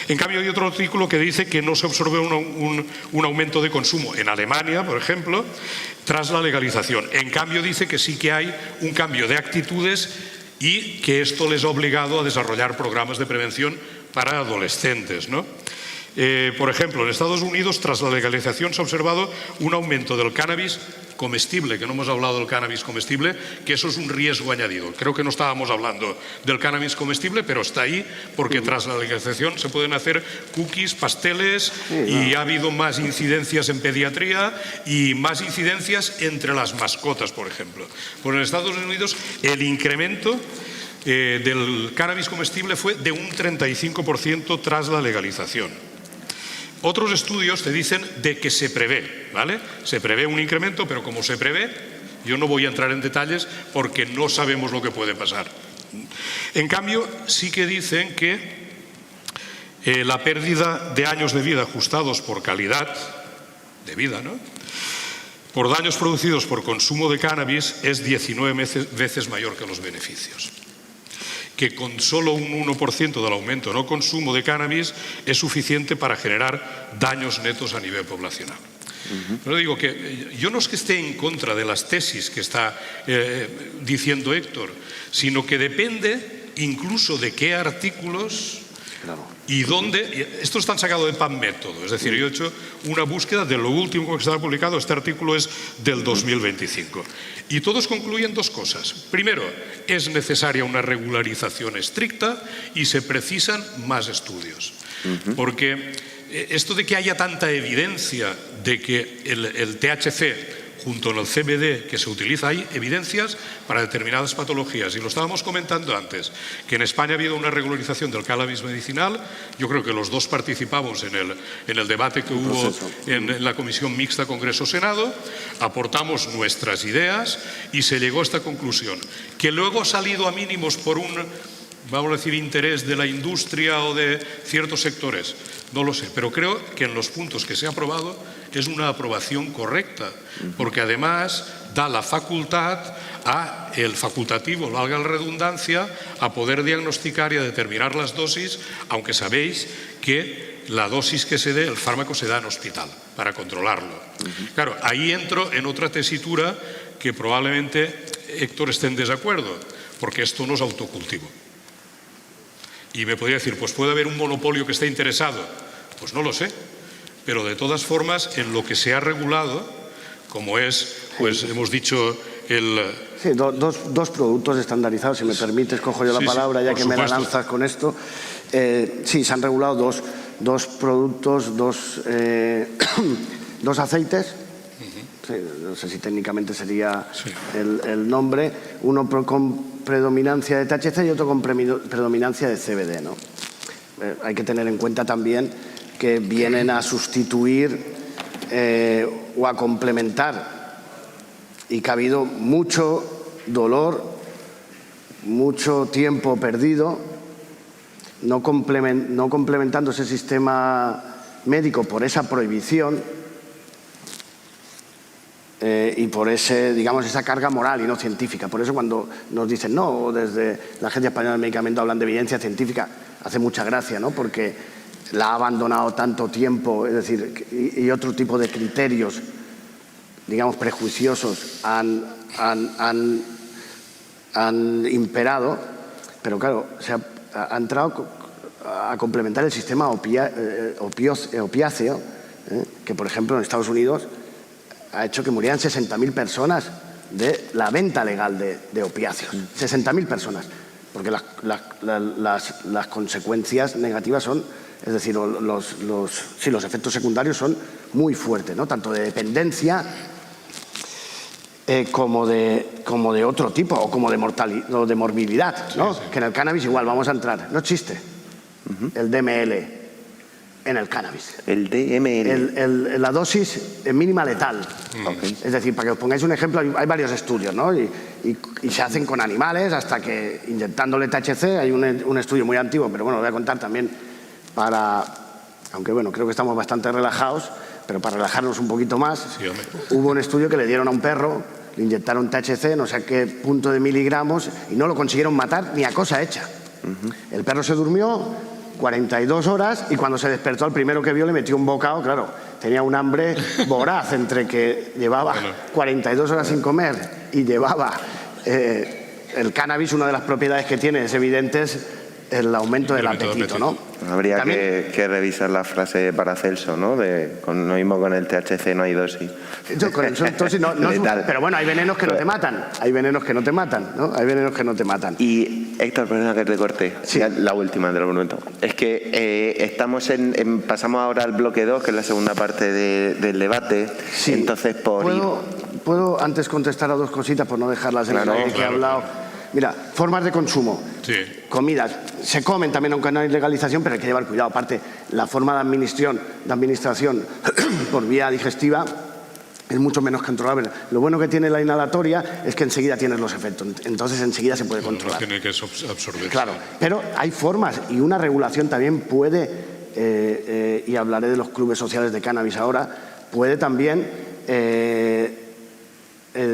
en cambio hay otro artículo que dice que no se observó un aumento de consumo en Alemania, por ejemplo, tras la legalización. En cambio dice que sí que hay un cambio de actitudes y que esto les ha obligado a desarrollar programas de prevención para adolescentes, ¿no? Por ejemplo, en Estados Unidos, tras la legalización, se ha observado un aumento del cannabis comestible, que no hemos hablado del cannabis comestible, que eso es un riesgo añadido. Creo que no estábamos hablando del cannabis comestible, pero está ahí porque tras la legalización se pueden hacer cookies, pasteles y ha habido más incidencias en pediatría y más incidencias entre las mascotas, por ejemplo. Pues en Estados Unidos el incremento del cannabis comestible fue de un 35% tras la legalización. Otros estudios te dicen de que se prevé, ¿vale? Se prevé un incremento, pero como se prevé, yo no voy a entrar en detalles porque no sabemos lo que puede pasar. En cambio, sí que dicen que la pérdida de años de vida ajustados por calidad de vida, ¿no?, por daños producidos por consumo de cannabis es 19 veces mayor que los beneficios. Que con solo un 1% del aumento en el consumo de cannabis es suficiente para generar daños netos a nivel poblacional. Pero digo que yo no es que esté en contra de las tesis que está diciendo Héctor, sino que depende incluso de qué artículos y dónde. Esto está sacado de PubMed todo, es decir, yo he hecho una búsqueda de lo último que está publicado. Este artículo es del 2025 y todos concluyen dos cosas. Primero, es necesaria una regularización estricta y se precisan más estudios, porque esto de que haya tanta evidencia de que el THC junto con el CBD que se utiliza, hay evidencias para determinadas patologías. Y lo estábamos comentando antes, que en España ha habido una regularización del cannabis medicinal. Yo creo que los dos participamos en el debate que hubo en la Comisión Mixta Congreso-Senado, aportamos nuestras ideas y se llegó a esta conclusión, que luego ha salido a mínimos por un, vamos a decir, interés de la industria o de ciertos sectores. No lo sé, pero creo que en los puntos que se ha aprobado es una aprobación correcta, porque además da la facultad a el facultativo, valga la redundancia, a poder diagnosticar y a determinar las dosis, aunque sabéis que la dosis que se dé, el fármaco se da en hospital para controlarlo. Claro, ahí entro en otra tesitura que probablemente Héctor esté en desacuerdo, porque esto no es autocultivo. Y me podría decir, pues puede haber un monopolio que esté interesado. Pues no lo sé, pero de todas formas, en lo que se ha regulado, como es, pues hemos dicho, el... Sí, dos productos estandarizados, si me permites, cojo yo la palabra, ya que me la lanzas con esto. Sí, se han regulado dos productos, dos aceites. Sí, no sé si técnicamente sería el nombre, uno con predominancia de THC y otro con predominancia de CBD, ¿no? Hay que tener en cuenta también que vienen a sustituir o a complementar, y que ha habido mucho dolor, mucho tiempo perdido, no complementando ese sistema médico por esa prohibición y por esa carga moral y no científica. Por eso cuando nos dicen no, desde la Agencia Española del Medicamento hablan de evidencia científica, hace mucha gracia, ¿no? Porque la ha abandonado tanto tiempo, es decir, y otro tipo de criterios, digamos, prejuiciosos han imperado, pero claro, se ha entrado a complementar el sistema opiáceo, que por ejemplo en Estados Unidos ha hecho que murieran 60.000 personas de la venta legal de opiáceos. 60.000 personas, porque las consecuencias negativas son, es decir, los efectos secundarios son muy fuertes, ¿no? Tanto de dependencia como de otro tipo, o como de mortalidad o de morbilidad, ¿no? Sí. Que en el cannabis igual, vamos a entrar, no es chiste, el DML, en el cannabis. El DML. La dosis mínima letal. Okay. Es decir, para que os pongáis un ejemplo, hay varios estudios, ¿no? Y se hacen con animales hasta que, inyectándole THC, hay un estudio muy antiguo, pero bueno, lo voy a contar también aunque bueno, creo que estamos bastante relajados, pero para relajarnos un poquito más, Sí, hubo un estudio que le dieron a un perro, le inyectaron THC, no sé a qué punto de miligramos, y no lo consiguieron matar ni a cosa hecha. El perro se durmió 42 horas y cuando se despertó, al primero que vio le metió un bocado, claro, tenía un hambre voraz entre que llevaba 42 horas sin comer y llevaba el cannabis. Una de las propiedades que tiene es evidente, es el aumento del apetito, ¿no? Habría También, que revisar la frase de Paracelso, ¿no? Lo mismo con el THC, no hay dosis. Con el dosis no pero bueno, hay venenos que no te matan. Hay venenos que no te matan, ¿no? Hay venenos que no te matan. Y Héctor, perdona que te corte. Sí. Ya la última del argumento. Es que pasamos ahora al bloque 2, que es la segunda parte del debate. Sí. Entonces, ¿Puedo antes contestar a dos cositas por no dejarlas en el aire que he hablado? Mira, formas de consumo. Sí. Comidas. Se comen también, aunque no hay legalización, pero hay que llevar cuidado. Aparte, la forma de administración por vía digestiva es mucho menos controlable. Lo bueno que tiene la inhalatoria es que enseguida tienes los efectos. Entonces, enseguida se puede controlar. No tiene que absorber. Claro, pero hay formas y una regulación también puede, y hablaré de los clubes sociales de cannabis ahora, puede también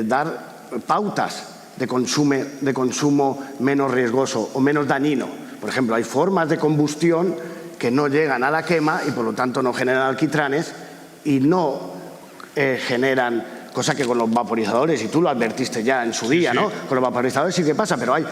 dar pautas de consumo menos riesgoso o menos dañino. Por ejemplo, hay formas de combustión que no llegan a la quema y por lo tanto no generan alquitranes y no generan, cosa que con los vaporizadores, y tú lo advertiste ya en su día, ¿no? Con los vaporizadores sí que pasa, pero hay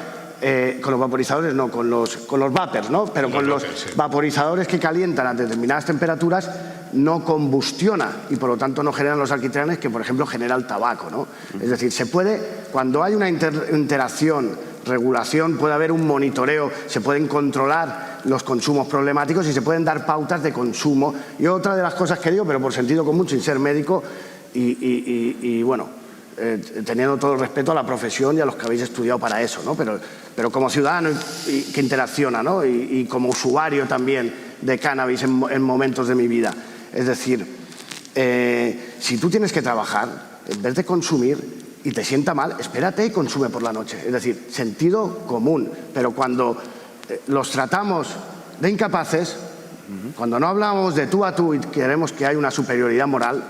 con los vaporizadores no, con los vapers, ¿no? Pero con los vaporizadores que calientan a determinadas temperaturas no combustiona y por lo tanto no generan los alquitranes que, por ejemplo, genera el tabaco, ¿no? Es decir, se puede, cuando hay una interacción, regulación, puede haber un monitoreo, se pueden controlar los consumos problemáticos y se pueden dar pautas de consumo. Y otra de las cosas que digo, pero por sentido común, sin ser médico y bueno, teniendo todo el respeto a la profesión y a los que habéis estudiado para eso, ¿no? Pero como ciudadano que interacciona, ¿no? Y como usuario también de cannabis en momentos de mi vida. Es decir, si tú tienes que trabajar, en vez de consumir y te sienta mal, espérate y consume por la noche. Es decir, sentido común. Pero cuando los tratamos de incapaces, cuando no hablamos de tú a tú y queremos que haya una superioridad moral,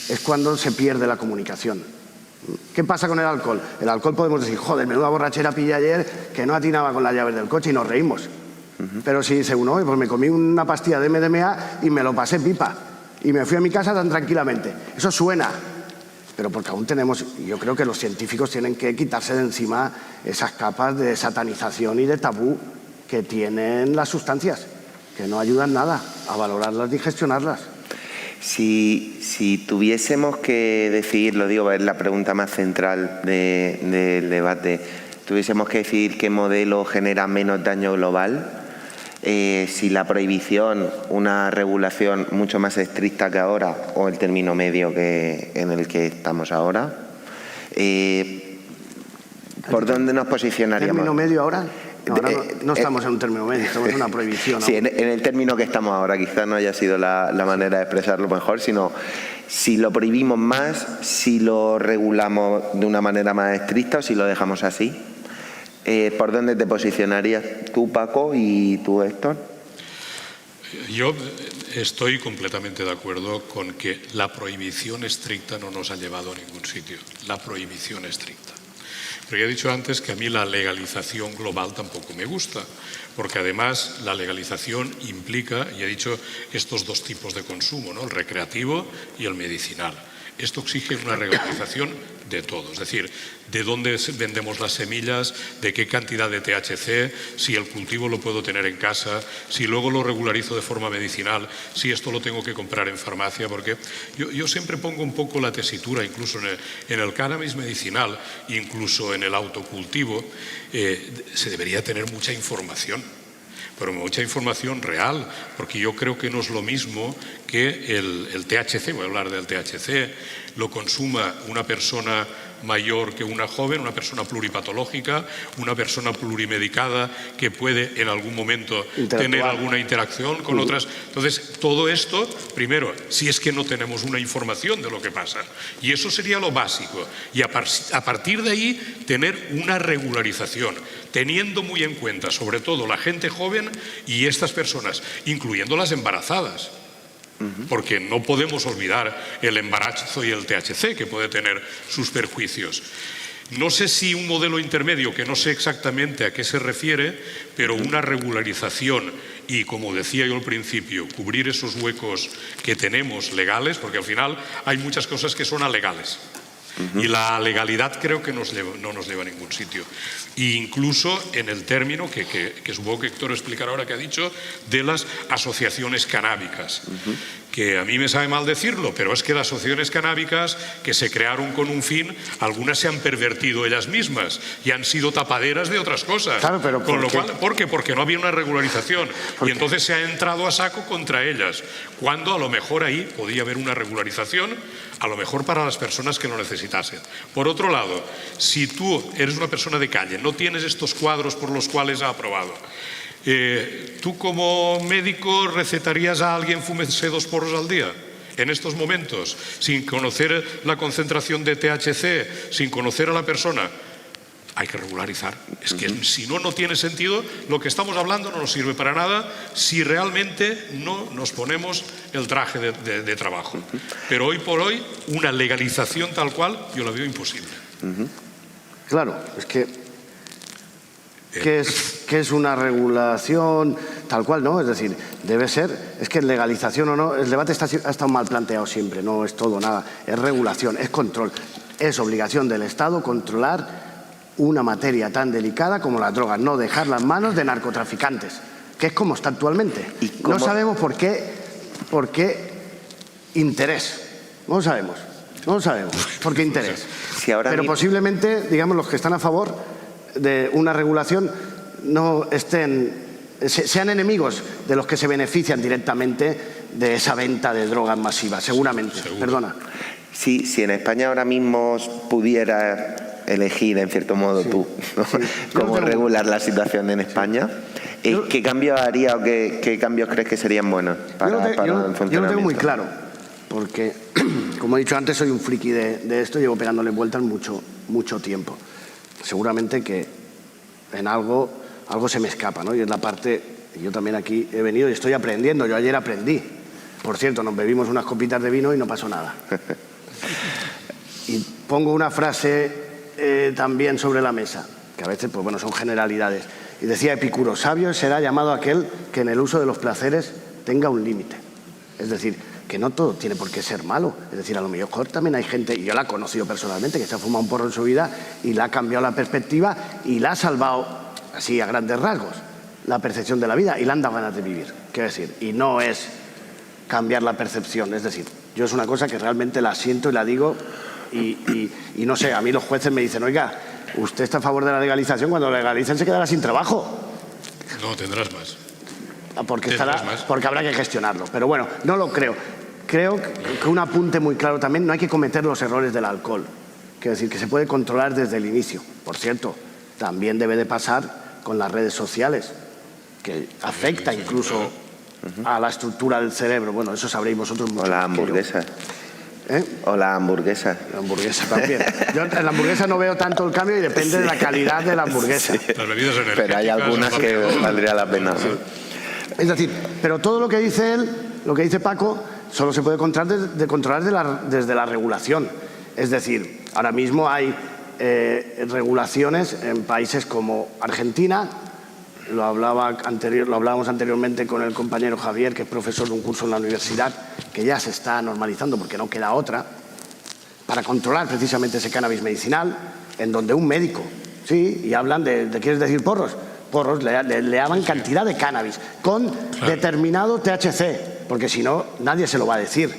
es cuando se pierde la comunicación. ¿Qué pasa con el alcohol? El alcohol podemos decir, joder, menuda borrachera pillé ayer que no atinaba con las llaves del coche y nos reímos. Pero si dice uno, pues me comí una pastilla de MDMA y me lo pasé pipa y me fui a mi casa tan tranquilamente. Eso suena, pero porque aún tenemos, yo creo que los científicos tienen que quitarse de encima esas capas de satanización y de tabú que tienen las sustancias, que no ayudan nada a valorarlas y gestionarlas. Si tuviésemos que decidir, lo digo, es la pregunta más central del debate, tuviésemos que decidir qué modelo genera menos daño global, si la prohibición, una regulación mucho más estricta que ahora, o el término medio en el que estamos ahora, ¿por dónde nos posicionaríamos? ¿Término medio ahora? No, ahora no estamos en un término medio, estamos en una prohibición. Sí, en el término que estamos ahora, quizás no haya sido la manera de expresarlo mejor, sino si lo prohibimos más, si lo regulamos de una manera más estricta o si lo dejamos así. ¿Por dónde te posicionarías tú, Paco, y tú, Héctor? Yo estoy completamente de acuerdo con que la prohibición estricta no nos ha llevado a ningún sitio. La prohibición estricta. Pero ya he dicho antes que a mí la legalización global tampoco me gusta, porque además la legalización implica, y he dicho, estos dos tipos de consumo, ¿no? El recreativo y el medicinal. Esto exige una regularización de todo, es decir, de dónde vendemos las semillas, de qué cantidad de THC, si el cultivo lo puedo tener en casa, si luego lo regularizo de forma medicinal, si esto lo tengo que comprar en farmacia, porque yo siempre pongo un poco la tesitura, incluso en el cannabis medicinal, incluso en el autocultivo, se debería tener mucha información. Pero mucha información real, porque yo creo que no es lo mismo que el THC, voy a hablar del THC, lo consuma una persona mayor que una joven, una persona pluripatológica, una persona plurimedicada que puede en algún momento tener alguna interacción con otras. Entonces, todo esto, primero, si es que no tenemos una información de lo que pasa, y eso sería lo básico, y a partir de ahí tener una regularización, teniendo muy en cuenta sobre todo la gente joven y estas personas, incluyendo las embarazadas. Porque no podemos olvidar el embarazo y el THC, que puede tener sus perjuicios. No sé si un modelo intermedio, que no sé exactamente a qué se refiere, pero una regularización y, como decía yo al principio, cubrir esos huecos que tenemos legales, porque al final hay muchas cosas que son alegales. Y la legalidad creo que no nos lleva a ningún sitio. E incluso en el término, que supongo que Héctor explicará ahora que ha dicho, de las asociaciones canábicas. Que a mí me sabe mal decirlo, pero es que las asociaciones canábicas que se crearon con un fin, algunas se han pervertido ellas mismas y han sido tapaderas de otras cosas. Claro, pero ¿por qué? Porque no había una regularización y entonces se ha entrado a saco contra ellas, cuando a lo mejor ahí podía haber una regularización, a lo mejor para las personas que lo necesitasen. Por otro lado, si tú eres una persona de calle, no tienes estos cuadros por los cuales ha aprobado, ¿tú como médico recetarías a alguien fúmese 2 porros al día? En estos momentos, sin conocer la concentración de THC, sin conocer a la persona, hay que regularizar. Es que si no, no tiene sentido. Lo que estamos hablando no nos sirve para nada si realmente no nos ponemos el traje de trabajo. Pero hoy por hoy, una legalización tal cual, yo la veo imposible. Claro, es que ¿qué es una regulación tal cual, no? Es decir, debe ser, es que legalización o no, el debate ha estado mal planteado siempre, no es todo nada, es regulación, es control, es obligación del Estado controlar una materia tan delicada como las drogas, no dejarla en manos de narcotraficantes, que es como está actualmente. No sabemos por qué interés, no lo sabemos, por qué interés. Pero posiblemente, digamos, los que están a favor de una regulación no sean enemigos de los que se benefician directamente de esa venta de drogas masiva, seguramente. Perdona. Sí, si en España ahora mismo pudiera elegir, en cierto modo, tú, ¿no? cómo regular la situación en España, ¿qué cambio haría o qué cambios crees que serían buenos para el funcionamiento? Yo lo tengo muy claro, porque, como he dicho antes, soy un friki de esto, llevo pegándole vueltas mucho tiempo. Seguramente que en algo se me escapa, ¿no? Y es la parte, yo también aquí he venido y estoy aprendiendo, yo ayer aprendí. Por cierto, nos bebimos unas copitas de vino y no pasó nada. Y pongo una frase también sobre la mesa, que a veces, pues bueno, son generalidades. Y decía Epicuro, sabio será llamado aquel que en el uso de los placeres tenga un límite. Es decir, que no todo tiene por qué ser malo. Es decir, a lo mejor también hay gente, y yo la he conocido personalmente, que se ha fumado un porro en su vida y le ha cambiado la perspectiva y la ha salvado, así a grandes rasgos, la percepción de la vida y le han dado ganas de vivir. Quiero decir, y no es cambiar la percepción. Es decir, yo es una cosa que realmente la siento y la digo y no sé, a mí los jueces me dicen, oiga, usted está a favor de la legalización, cuando lo legalicen se quedará sin trabajo. No, tendrás más. Porque habrá que gestionarlo. Pero bueno, no lo creo. Creo que un apunte muy claro también, no hay que cometer los errores del alcohol. Quiero decir, que se puede controlar desde el inicio. Por cierto, también debe de pasar con las redes sociales, que afecta incluso a la estructura del cerebro. Bueno, eso sabréis vosotros mucho. O la hamburguesa. O la hamburguesa. La hamburguesa también. Yo en la hamburguesa no veo tanto el cambio y depende de la calidad de la hamburguesa. Las bebidas energéticas. Pero hay algunas que valdría la pena. Es decir, pero todo lo que dice él, lo que dice Paco, solo se puede controlar desde la regulación. Es decir, ahora mismo hay regulaciones en países como Argentina, lo hablábamos anteriormente con el compañero Javier, que es profesor de un curso en la universidad, que ya se está normalizando porque no queda otra, para controlar precisamente ese cannabis medicinal, en donde un médico, sí, y hablan de ¿quieres decir porros? Porros, le daban cantidad de cannabis con determinado THC, porque si no, nadie se lo va a decir.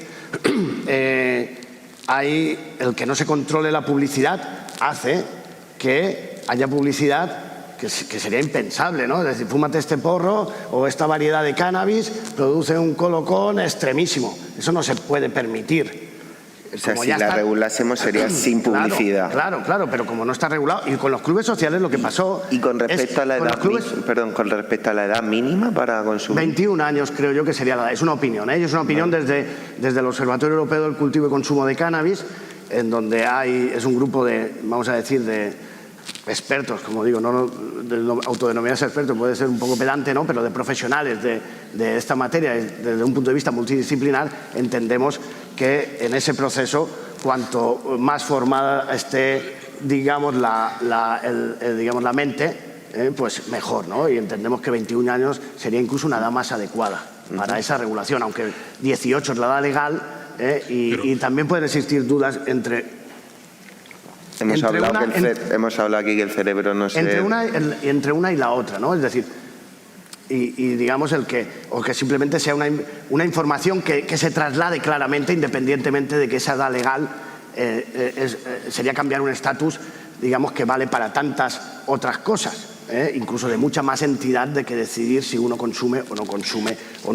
El que no se controle la publicidad hace que haya publicidad que sería impensable, ¿no? Es decir, fúmate este porro o esta variedad de cannabis produce un colocón extremísimo. Eso no se puede permitir. O sea, si la regulásemos sería sin publicidad. Claro, pero como no está regulado, y con los clubes sociales lo que pasó... Y con respecto a la edad, con respecto a la edad mínima para consumir... 21 años creo yo que sería la edad. Es una opinión, ¿eh? Es una opinión desde el Observatorio Europeo del Cultivo y Consumo de Cannabis, en donde es un grupo de, vamos a decir, de expertos, como digo, no autodenominarse expertos puede ser un poco pedante, ¿no? Pero de profesionales de esta materia, desde un punto de vista multidisciplinar, entendemos que en ese proceso, cuanto más formada esté, digamos, la mente, pues mejor, ¿no? Y entendemos que 21 años sería incluso una edad más adecuada para esa regulación, aunque 18 es la edad legal, y también pueden existir dudas entre... Hemos hablado aquí que el cerebro no se... Entre una y la otra, ¿no? Es decir, y digamos o que simplemente sea una información que se traslade claramente, independientemente de que esa edad legal sería cambiar un estatus, digamos, que vale para tantas otras cosas, incluso de mucha más entidad de que decidir si uno consume o no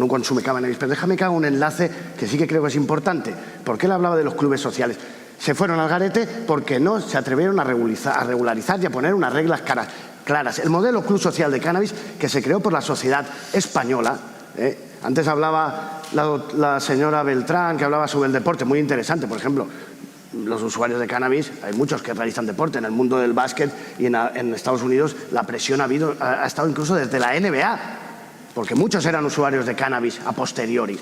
consume cannabis. Pero déjame que haga un enlace que sí que creo que es importante. ¿Por qué le hablaba de los clubes sociales? Se fueron al garete porque no se atrevieron a regularizar y a poner unas reglas claras. El modelo Club Social de Cannabis, que se creó por la sociedad española, antes hablaba la señora Beltrán, que hablaba sobre el deporte, muy interesante, por ejemplo, los usuarios de cannabis, hay muchos que realizan deporte en el mundo del básquet y en Estados Unidos la presión ha estado incluso desde la NBA, porque muchos eran usuarios de cannabis a posteriori.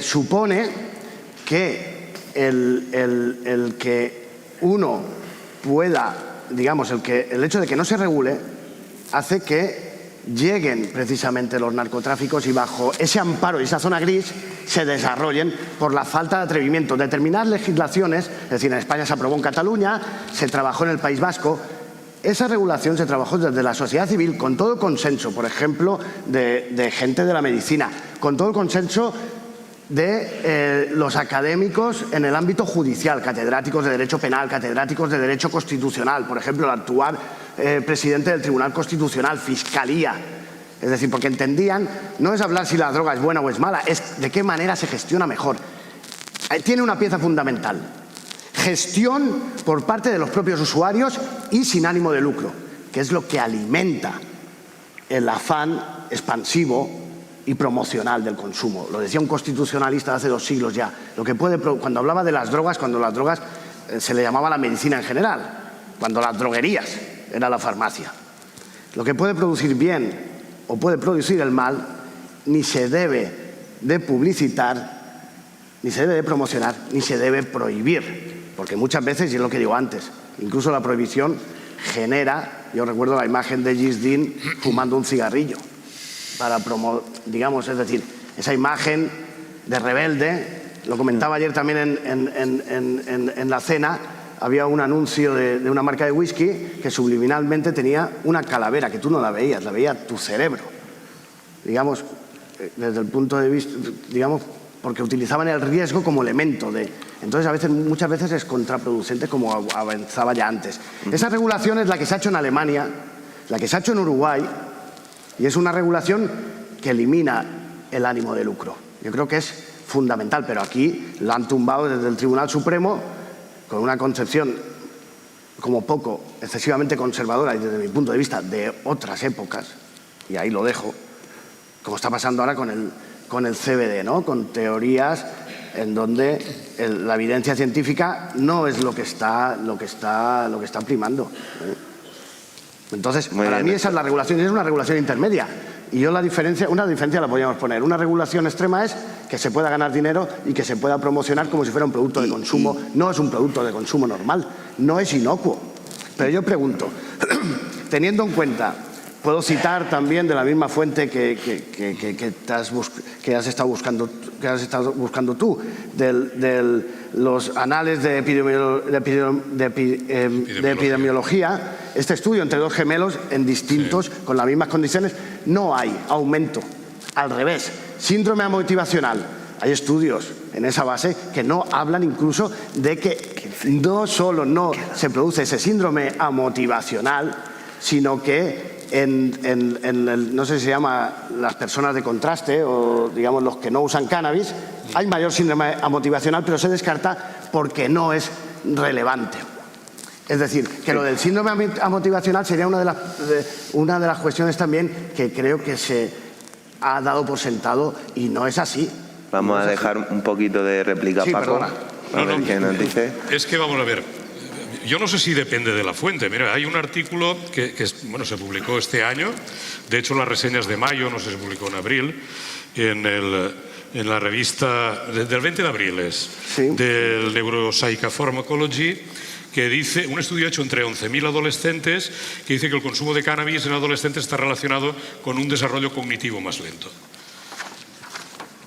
Supone que el que uno pueda, digamos, el hecho de que no se regule hace que lleguen precisamente los narcotráficos y bajo ese amparo y esa zona gris se desarrollen por la falta de atrevimiento. Determinadas legislaciones, es decir, en España se aprobó en Cataluña, se trabajó en el País Vasco. Esa regulación se trabajó desde la sociedad civil con todo el consenso, por ejemplo, de gente de la medicina, con todo el consenso de los académicos en el ámbito judicial, catedráticos de Derecho Penal, catedráticos de Derecho Constitucional, por ejemplo, el actual presidente del Tribunal Constitucional, Fiscalía. Es decir, porque entendían, no es hablar si la droga es buena o es mala, es de qué manera se gestiona mejor. Tiene una pieza fundamental: gestión por parte de los propios usuarios y sin ánimo de lucro, que es lo que alimenta el afán expansivo y promocional del consumo. Lo decía un constitucionalista de hace 2 siglos ya. Cuando hablaba de las drogas, cuando las drogas se le llamaba la medicina en general, cuando las droguerías era la farmacia. Lo que puede producir bien o puede producir el mal ni se debe de publicitar, ni se debe de promocionar, ni se debe prohibir. Porque muchas veces, y es lo que digo antes, incluso la prohibición genera, yo recuerdo la imagen de Gisdin fumando un cigarrillo, digamos, es decir, esa imagen de rebelde. Lo comentaba ayer también en la cena, había un anuncio de una marca de whisky que subliminalmente tenía una calavera, que tú no la veías, la veía tu cerebro. Digamos, desde el punto de vista, digamos, porque utilizaban el riesgo como elemento de... Entonces, muchas veces es contraproducente, como avanzaba ya antes. Esa regulación es la que se ha hecho en Alemania, la que se ha hecho en Uruguay, y es una regulación que elimina el ánimo de lucro. Yo creo que es fundamental, pero aquí la han tumbado desde el Tribunal Supremo con una concepción como poco excesivamente conservadora y desde mi punto de vista de otras épocas, y ahí lo dejo, como está pasando ahora con el CBD, ¿no? Con teorías en donde la evidencia científica no es lo que está primando. Entonces, para mí esa es la regulación, y es una regulación intermedia. Y yo una diferencia la podríamos poner. Una regulación extrema es que se pueda ganar dinero y que se pueda promocionar como si fuera un producto de consumo. No es un producto de consumo normal, no es inocuo. Pero yo pregunto, teniendo en cuenta, puedo citar también de la misma fuente que has estado buscando tú, de los anales de epidemiología, este estudio entre 2 gemelos en distintos, con las mismas condiciones, no hay aumento. Al revés, síndrome amotivacional. Hay estudios en esa base que no hablan incluso de que no solo no se produce ese síndrome amotivacional, sino que no sé si se llama las personas de contraste o digamos los que no usan cannabis, Hay mayor síndrome amotivacional, pero se descarta porque no es relevante. Es decir, que lo del síndrome amotivacional sería una de las cuestiones también que creo que se ha dado por sentado y no es así. Vamos a dejar un poquito de réplica, sí, Paco. Perdona. A ver qué nos dice. Es que vamos a ver. Yo no sé si depende de la fuente. Mira, hay un artículo que se publicó este año. De hecho, las reseñas de mayo, no sé si se publicó en abril, en la revista del 20 de abril del Neuropsychopharmacology, que dice, un estudio hecho entre 11.000 adolescentes, que dice que el consumo de cannabis en adolescentes está relacionado con un desarrollo cognitivo más lento.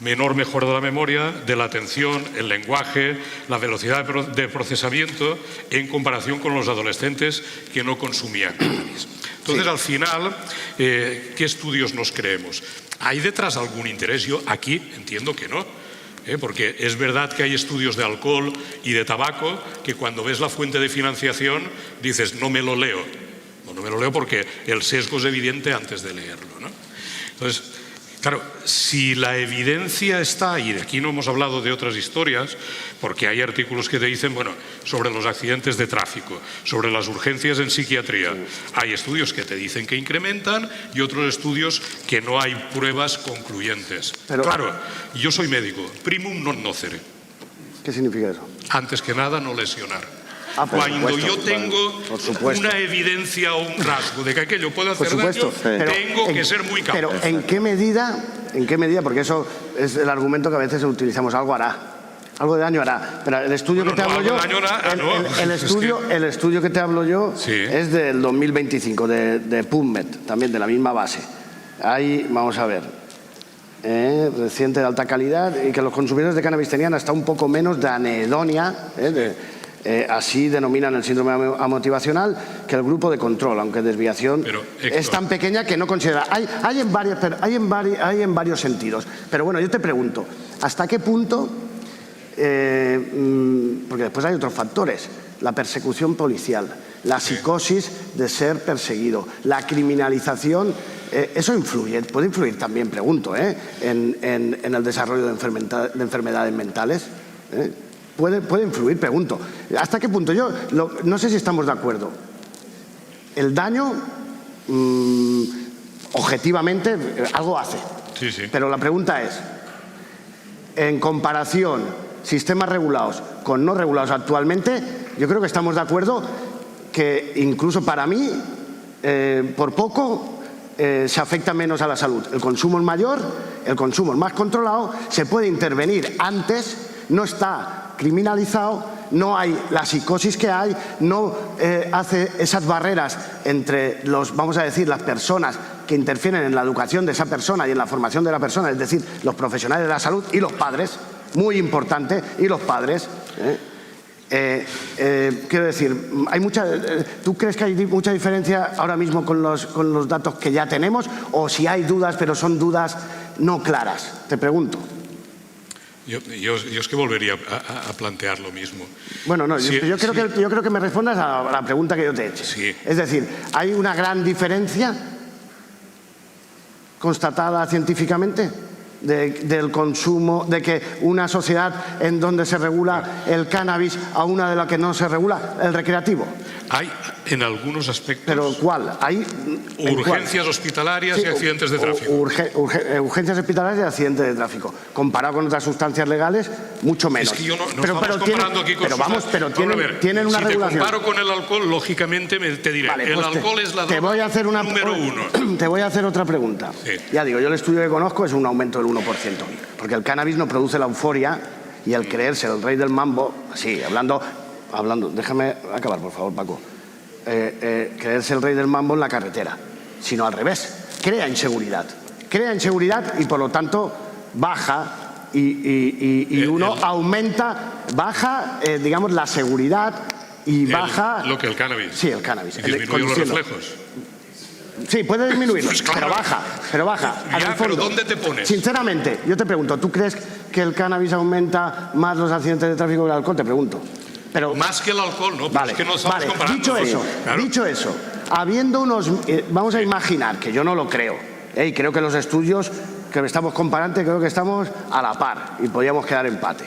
Menor mejora de la memoria, de la atención, el lenguaje, la velocidad de procesamiento en comparación con los adolescentes que no consumían cannabis. Entonces, al final, ¿qué estudios nos creemos? ¿Hay detrás algún interés? Yo aquí entiendo que no. Porque es verdad que hay estudios de alcohol y de tabaco que cuando ves la fuente de financiación dices, no me lo leo. No me lo leo porque el sesgo es evidente antes de leerlo, ¿no? Entonces, claro, si la evidencia está, y aquí no hemos hablado de otras historias, porque hay artículos que te dicen, bueno, sobre los accidentes de tráfico, sobre las urgencias en psiquiatría, hay estudios que te dicen que incrementan y otros estudios que no hay pruebas concluyentes. Pero, claro, yo soy médico, primum non nocere. ¿Qué significa eso? Antes que nada, no lesionar. Cuando yo tengo una evidencia o un rasgo de que aquello puede hacer daño, tengo que ser muy cauto. Pero ¿en qué medida? Porque eso es el argumento que a veces utilizamos, algo hará. Algo de daño hará. Pero el estudio que te hablo yo, el estudio que te hablo yo es del 2025, de PubMed, también de la misma base. Ahí, vamos a ver, reciente de alta calidad, y que los consumidores de cannabis tenían hasta un poco menos de anedonia, así denominan el síndrome amotivacional, que el grupo de control, aunque desviación es tan pequeña que no considera. Hay en varios sentidos. Pero bueno, yo te pregunto, ¿hasta qué punto? Porque después hay otros factores, la persecución policial, la psicosis de ser perseguido, la criminalización, eso influye, puede influir también, pregunto, en el desarrollo de enfermedades mentales. Puede influir, pregunto. ¿Hasta qué punto? Yo no sé si estamos de acuerdo. El daño, objetivamente, algo hace. Sí. Pero la pregunta es, en comparación, sistemas regulados con no regulados actualmente, yo creo que estamos de acuerdo que incluso para mí, por poco, se afecta menos a la salud. El consumo es mayor, el consumo es más controlado, se puede intervenir antes, no está criminalizado, no hay la psicosis que hay, no hace esas barreras entre vamos a decir, las personas que interfieren en la educación de esa persona y en la formación de la persona, es decir, los profesionales de la salud y los padres, muy importante, y los padres. Quiero decir, ¿tú crees que hay mucha diferencia ahora mismo con los datos que ya tenemos? ¿O si hay dudas, pero son dudas no claras? Te pregunto. Yo es que volvería a plantear lo mismo. Bueno, no, yo creo que me respondas a la pregunta que yo te he hecho. Sí. Es decir, ¿hay una gran diferencia constatada científicamente del consumo, de que una sociedad en donde se regula el cannabis a una de la que no se regula, el recreativo? Hay en algunos aspectos. ¿Pero cuál? ¿Hay urgencias hospitalarias y accidentes de tráfico. Urgencias hospitalarias y accidentes de tráfico. Comparado con otras sustancias legales, mucho menos. Es que yo no estamos comparando aquí con tienen una regulación. Si te comparo con el alcohol, lógicamente te diré, el alcohol es la droga número uno. Te voy a hacer otra pregunta. Sí. Ya digo, yo el estudio que conozco es un aumento del 1%. Porque el cannabis no produce la euforia y el creerse el rey del mambo, sí, hablando, déjame acabar, por favor, Paco. Creerse el rey del mambo en la carretera, sino al revés, crea inseguridad y por lo tanto baja y uno baja, digamos, la seguridad y baja... Lo que el cannabis. Sí, el cannabis. Y disminuye los reflejos. Sí, puede disminuir, Pues claro. pero baja. Ya, pero ¿dónde te pones? Sinceramente, yo te pregunto, ¿tú crees que el cannabis aumenta más los accidentes de tráfico que el alcohol? Te pregunto. Pero, más que el alcohol, ¿no? Vale, es que no estamos comparando. Dicho eso, habiendo unos... vamos a imaginar, que yo no lo creo, y creo que los estudios que estamos comparantes, creo que estamos a la par y podríamos quedar empate.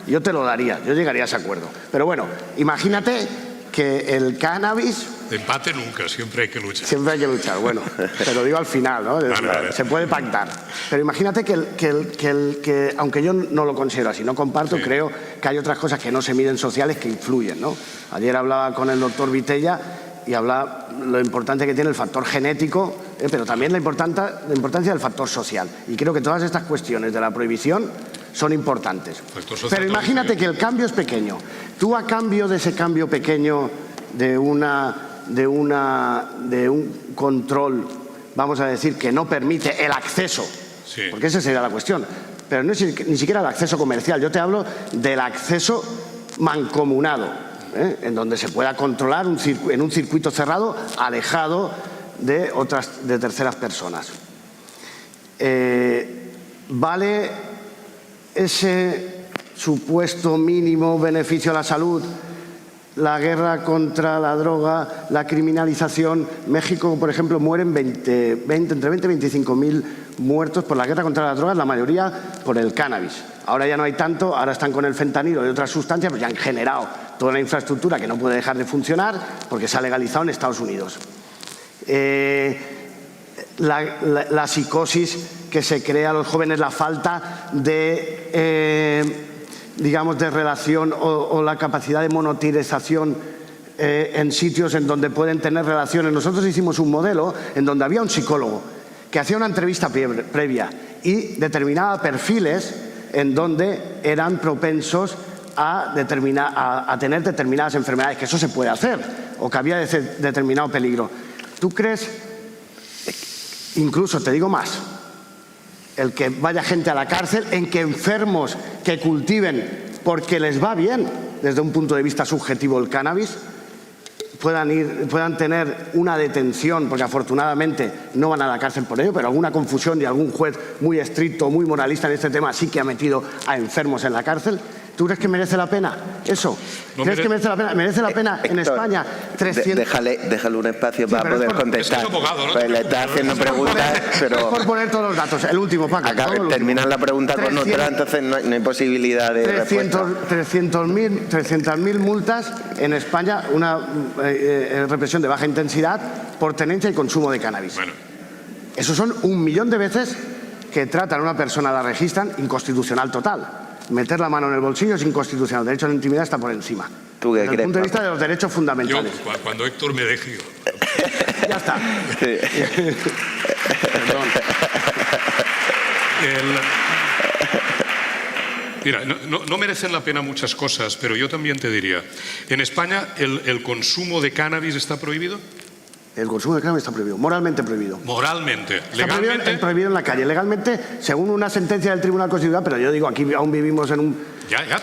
Yo te lo daría, yo llegaría a ese acuerdo. Pero bueno, imagínate que el cannabis... De empate nunca, siempre hay que luchar. Siempre hay que luchar, bueno, te lo digo al final, ¿no? Vale. Se puede pactar. Pero imagínate que aunque yo no lo considero así, no comparto, Sí. creo que hay otras cosas que no se miden sociales que influyen, ¿no? Ayer hablaba con el doctor Vitella y hablaba lo importante que tiene el factor genético, pero también la importancia del factor social. Y creo que todas estas cuestiones de la prohibición son importantes. Pero imagínate que el cambio es pequeño. Tú, a cambio de ese cambio pequeño de un control, vamos a decir, que no permite el acceso, Sí. porque esa sería la cuestión, pero no es ni siquiera el acceso comercial, yo te hablo del acceso mancomunado, en donde se pueda controlar en un circuito cerrado, alejado de terceras personas. ¿Vale ese supuesto mínimo beneficio a la salud, la guerra contra la droga, la criminalización? México, por ejemplo, mueren entre 20 y 25.000 muertos por la guerra contra las drogas, la mayoría por el cannabis. Ahora ya no hay tanto, ahora están con el fentanilo y otras sustancias, pues ya han generado toda una infraestructura que no puede dejar de funcionar porque se ha legalizado en Estados Unidos. La psicosis que se crea a los jóvenes, la falta de, digamos, de relación o la capacidad de monetización en sitios en donde pueden tener relaciones. Nosotros hicimos un modelo en donde había un psicólogo que hacía una entrevista previa y determinaba perfiles en donde eran propensos a tener determinadas enfermedades, que eso se puede hacer, o que había determinado peligro. ¿Tú crees, incluso te digo más, el que vaya gente a la cárcel, en que enfermos que cultiven porque les va bien desde un punto de vista subjetivo el cannabis puedan tener una detención, porque afortunadamente no van a la cárcel por ello, pero alguna confusión y algún juez muy estricto, muy moralista en este tema sí que ha metido a enfermos en la cárcel? ¿Tú crees que merece la pena eso? ¿Crees que merece la pena? ¿Merece la pena en España 300? Déjale un espacio para poder contestar. Es abogado, ¿no? Pues le está haciendo preguntas, pero... Es por poner todos los datos. El último, Paco. Terminan la pregunta con otra, entonces no hay posibilidad de respuesta. 300.000 multas en España, una represión de baja intensidad por tenencia y consumo de cannabis. Bueno. Eso son 1 millón de veces que tratan a una persona, la registran, inconstitucional total. Meter la mano en el bolsillo es inconstitucional. El derecho a la intimidad está por encima. ¿Tú qué Desde el punto de vista de los derechos fundamentales. Yo, cuando Héctor me deje yo. Ya está. Perdón. Mira, no merecen la pena muchas cosas, pero yo también te diría, en España el consumo de cannabis está prohibido. El consumo de cannabis está prohibido, moralmente prohibido. Moralmente, Está legalmente. prohibido en la calle. Legalmente, según una sentencia del Tribunal Constitucional, pero yo digo, aquí aún vivimos en un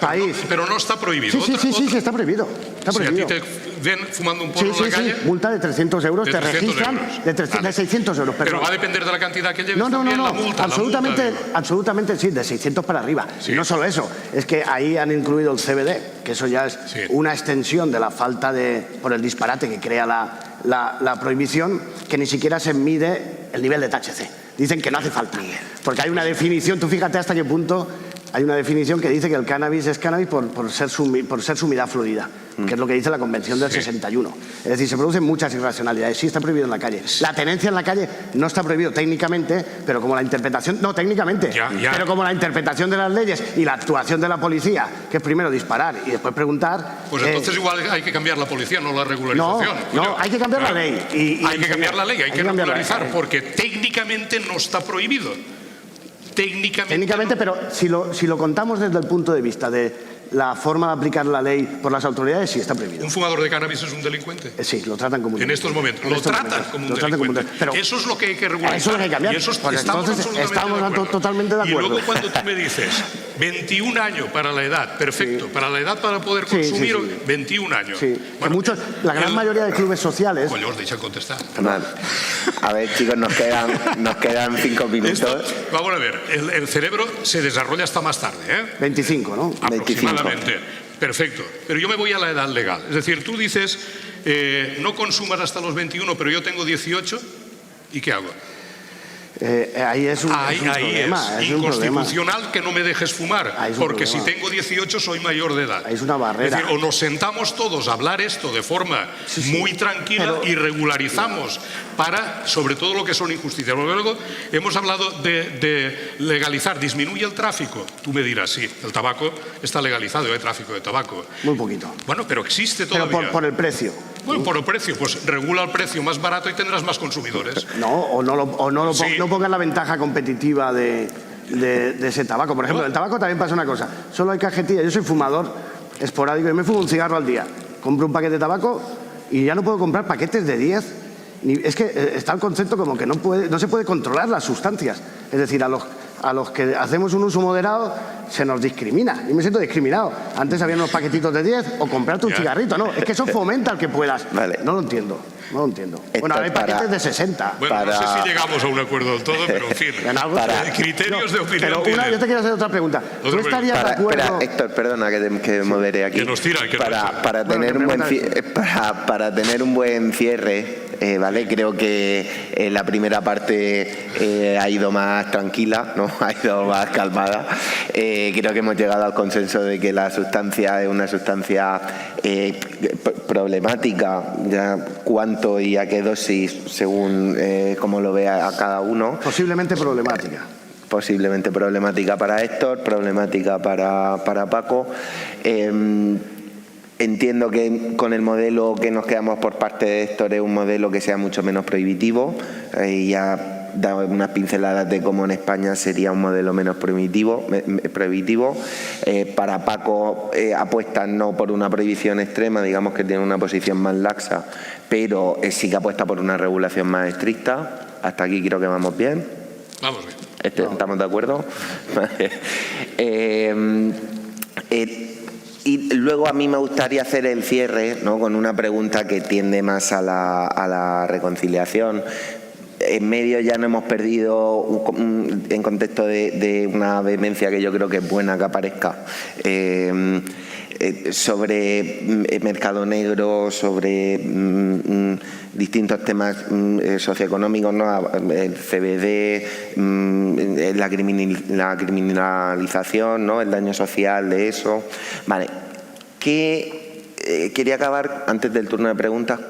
país. Pero no está prohibido. Sí, está prohibido. Está prohibido. Si a ti te ven fumando un porro en la calle. Multa de 300 euros, de te 300 registran euros. de 600 euros. Pero va a depender de la cantidad que lleves. No, la multa. Absolutamente sí, de 600 para arriba. Sí. Y no solo eso, es que ahí han incluido el CBD, que eso ya es una extensión de la falta por el disparate que crea la prohibición, que ni siquiera se mide el nivel de THC. Dicen que no hace falta, porque hay una definición, tú fíjate hasta qué punto hay una definición que dice que el cannabis es cannabis por ser sumidad fluorida, que es lo que dice la Convención del 61. Es decir, se producen muchas irracionalidades. Sí, está prohibido en la calle. La tenencia en la calle no está prohibido técnicamente, pero como la interpretación... No, técnicamente. Pero como la interpretación de las leyes y la actuación de la policía, que es primero disparar y después preguntar... Pues entonces igual hay que cambiar la policía, no la regularización. No, hay que cambiar la ley. Hay que cambiar la ley, hay que regularizar, porque técnicamente no está prohibido. Técnicamente, pero si lo contamos desde el punto de vista de la forma de aplicar la ley por las autoridades, sí está prohibido. ¿Un fumador de cannabis es un delincuente? Sí, lo tratan como un delincuente. En estos momentos. Lo tratan como un delincuente. Pero eso es lo que hay que regularizar. Eso es lo que hay que cambiar. Y eso pues estamos totalmente de acuerdo. Y luego cuando tú me dices 21 años para la edad, perfecto, para la edad para poder consumir, 21 años. Sí. Bueno, la gran mayoría de clubes sociales... Coño, os dejan contestar. A ver, chicos, nos quedan 5 minutos. Vamos a ver, el cerebro se desarrolla hasta más tarde, ¿eh? 25, ¿no? Aproximadamente. Perfecto. Pero yo me voy a la edad legal. Es decir, tú dices, no consumas hasta los 21, pero yo tengo 18, ¿y qué hago? Ahí es un problema. Es inconstitucional que no me dejes fumar, porque si tengo 18 soy mayor de edad. Ahí es una barrera. Es decir, o nos sentamos todos a hablar esto de forma muy tranquila y regularizamos para, sobre todo, lo que son injusticias. Luego hemos hablado de legalizar, disminuye el tráfico. Tú me dirás, sí, el tabaco está legalizado, hay tráfico de tabaco. Muy poquito. Bueno, pero existe todavía. Pero por el precio. Bueno, por el precio, pues regula el precio más barato y tendrás más consumidores. No pongas la ventaja competitiva de ese tabaco. Por ejemplo, el tabaco también pasa una cosa. Solo hay cajetilla. Yo soy fumador esporádico. Yo me fumo un cigarro al día. Compro un paquete de tabaco y ya no puedo comprar paquetes de 10. Es que está el concepto como que no se puede controlar las sustancias. Es decir, a los que hacemos un uso moderado se nos discrimina. Yo me siento discriminado. Antes había unos paquetitos de 10 o comprarte un cigarrito. No, es que eso fomenta el que puedas. Vale. No lo entiendo. Bueno, ahora hay paquetes de 60. Bueno, no sé si llegamos a un acuerdo del todo, pero en fin. Criterios de opinión. Pero yo te quiero hacer otra pregunta. ¿Tú estarías de acuerdo? Espera, Héctor, perdona que modere aquí. Que nos tira. Para tener un buen cierre, ¿vale? Creo que la primera parte ha ido más tranquila, ¿no? Ha ido más calmada. Creo que hemos llegado al consenso de que la sustancia es una sustancia problemática, ya cuánto y a qué dosis, según cómo lo vea a cada uno. Posiblemente problemática. Posiblemente problemática para Héctor, problemática para Paco. Entiendo que con el modelo que nos quedamos por parte de Héctor es un modelo que sea mucho menos prohibitivo. Ya dado unas pinceladas de cómo en España sería un modelo menos prohibitivo. Para Paco apuesta no por una prohibición extrema, digamos que tiene una posición más laxa, pero sí que apuesta por una regulación más estricta. Hasta aquí creo que vamos bien. Vamos bien. ¿Estamos de acuerdo? Y luego a mí me gustaría hacer el cierre, ¿no?, con una pregunta que tiende más a la reconciliación. En medio ya no hemos perdido, en contexto de una vehemencia que yo creo que es buena que aparezca, sobre mercado negro, sobre distintos temas socioeconómicos, ¿no? El CBD, la criminalización, ¿no?, el daño social de eso. Vale, quería acabar, antes del turno de preguntas,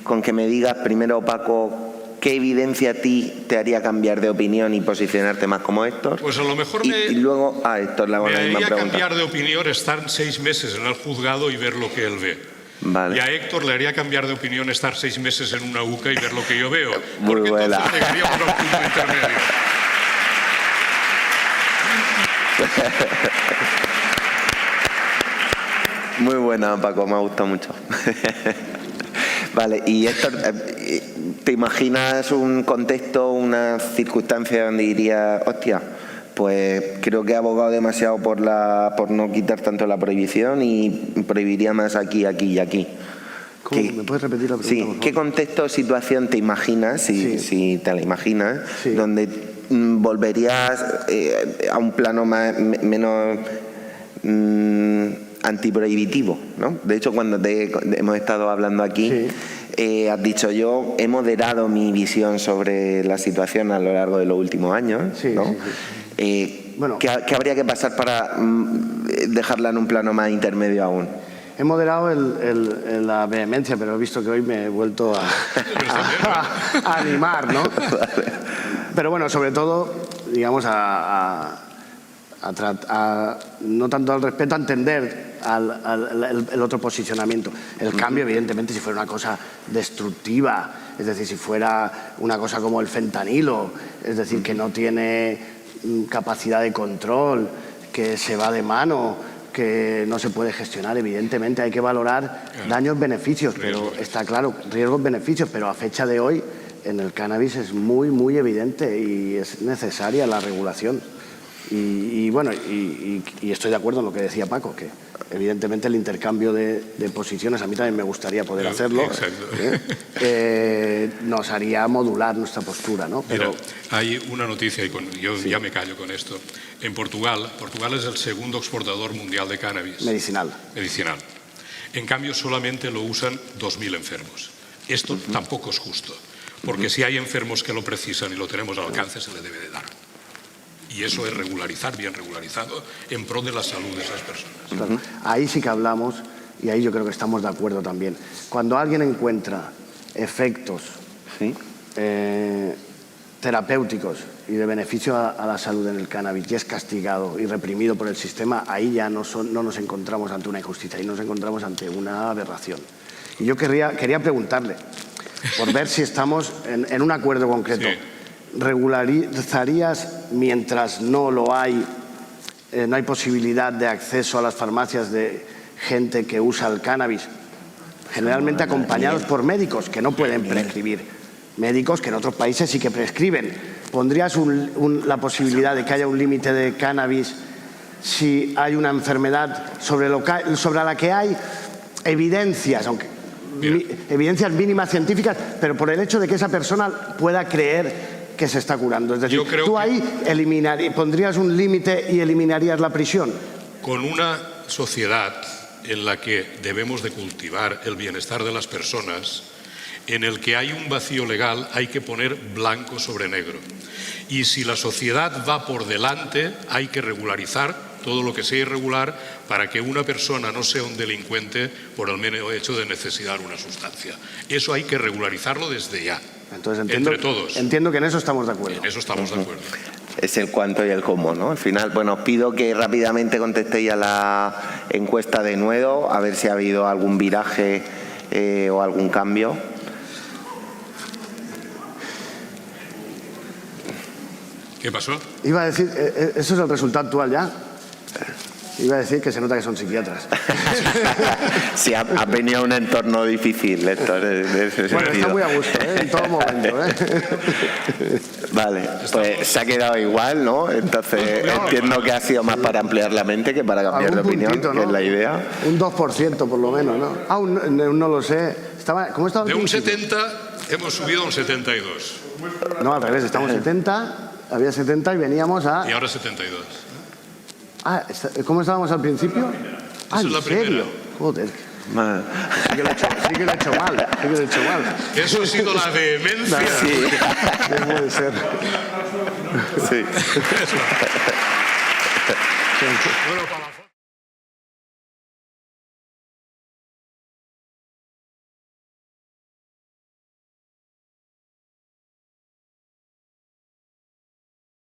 con que me digas primero, Paco, ¿qué evidencia a ti te haría cambiar de opinión y posicionarte más como Héctor? Pues a lo mejor y luego a Héctor le hago la misma pregunta. Me haría cambiar de opinión estar 6 meses en el juzgado y ver lo que él ve. Vale. Y a Héctor le haría cambiar de opinión estar 6 meses en una UCA y ver lo que yo veo. Muy porque buena. Entonces llegaríamos a un punto intermedio. Muy buena, Paco, me ha gustado mucho. Vale, y Héctor, ¿te imaginas un contexto, una circunstancia donde dirías, hostia, pues creo que he abogado demasiado por no quitar tanto la prohibición y prohibiría más aquí, aquí y aquí? ¿Me puedes repetir la pregunta? Sí, ¿qué contexto o situación te imaginas, si te la imaginas, donde volverías a un plano menos antiprohibitivo, ¿no? De hecho, cuando hemos estado hablando aquí, has dicho, yo he moderado mi visión sobre la situación a lo largo de los últimos años, ¿no? Bueno, ¿qué habría que pasar para dejarla en un plano más intermedio aún? He moderado la vehemencia, pero he visto que hoy me he vuelto a animar, ¿no? Vale. Pero bueno, sobre todo, digamos, no tanto al respeto, a entender el otro posicionamiento. El cambio, evidentemente, si fuera una cosa destructiva, es decir, si fuera una cosa como el fentanilo, es decir, que no tiene capacidad de control, que se va de mano, que no se puede gestionar, evidentemente hay que valorar daños-beneficios, pero está claro, riesgos-beneficios, pero a fecha de hoy en el cannabis es muy, muy evidente y es necesaria la regulación. Y bueno, y estoy de acuerdo en lo que decía Paco, que evidentemente el intercambio de posiciones, a mí también me gustaría poder hacerlo, nos haría modular nuestra postura, ¿no? Pero mira, hay una noticia, y yo ya me callo con esto. En Portugal es el segundo exportador mundial de cannabis. Medicinal. En cambio, solamente lo usan 2.000 enfermos. Esto tampoco es justo. porque si hay enfermos que lo precisan y lo tenemos al alcance, se le debe de dar. Y eso es regularizar, bien regularizado, en pro de la salud de esas personas. Claro. Ahí sí que hablamos, y ahí yo creo que estamos de acuerdo también. Cuando alguien encuentra efectos terapéuticos y de beneficio a la salud en el cannabis y es castigado y reprimido por el sistema, ahí ya no nos encontramos ante una injusticia, ahí nos encontramos ante una aberración. Y yo quería preguntarle, por ver si estamos en un acuerdo concreto. Sí. ¿Regularizarías mientras no lo hay, no hay posibilidad de acceso a las farmacias de gente que usa el cannabis, generalmente acompañados por médicos que no pueden prescribir, médicos que en otros países sí que prescriben? ¿Pondrías la posibilidad de que haya un límite de cannabis si hay una enfermedad sobre la que hay evidencias, evidencias mínimas científicas, pero por el hecho de que esa persona pueda creer que se está curando? Es decir, tú ahí pondrías un límite y eliminarías la prisión. Con una sociedad en la que debemos de cultivar el bienestar de las personas, en el que hay un vacío legal, hay que poner blanco sobre negro. Y si la sociedad va por delante, hay que regularizar todo lo que sea irregular para que una persona no sea un delincuente por el mero hecho de necesitar una sustancia. Eso hay que regularizarlo desde ya. Entonces entre todos. Entiendo que en eso estamos de acuerdo. En eso estamos de acuerdo. Es el cuánto y el cómo, ¿no? Al final, bueno, os pido que rápidamente contestéis a la encuesta de nuevo, a ver si ha habido algún viraje o algún cambio. ¿Qué pasó? Iba a decir, ¿eso es el resultado actual ya? Iba a decir que se nota que son psiquiatras. Sí, ha venido un entorno difícil, Héctor, en ese bueno, sentido. está muy a gusto, en todo momento. Vale, pues se ha quedado igual, ¿no? Entonces entiendo que ha sido más para ampliar la mente que para cambiar de opinión, puntito, ¿no? que es la idea. Un 2% por lo menos, ¿no? Aún no lo sé. ¿Cómo estaba? De un 70 hemos subido a un 72. No, al revés, estamos 70, había 70 y veníamos a... Y ahora 72. ¿Cómo estábamos al principio? Esa es la primera. Joder. Sí que lo he hecho mal. Eso ha sido la vehemencia. Sí. No puede ser. Sí. Bueno, para la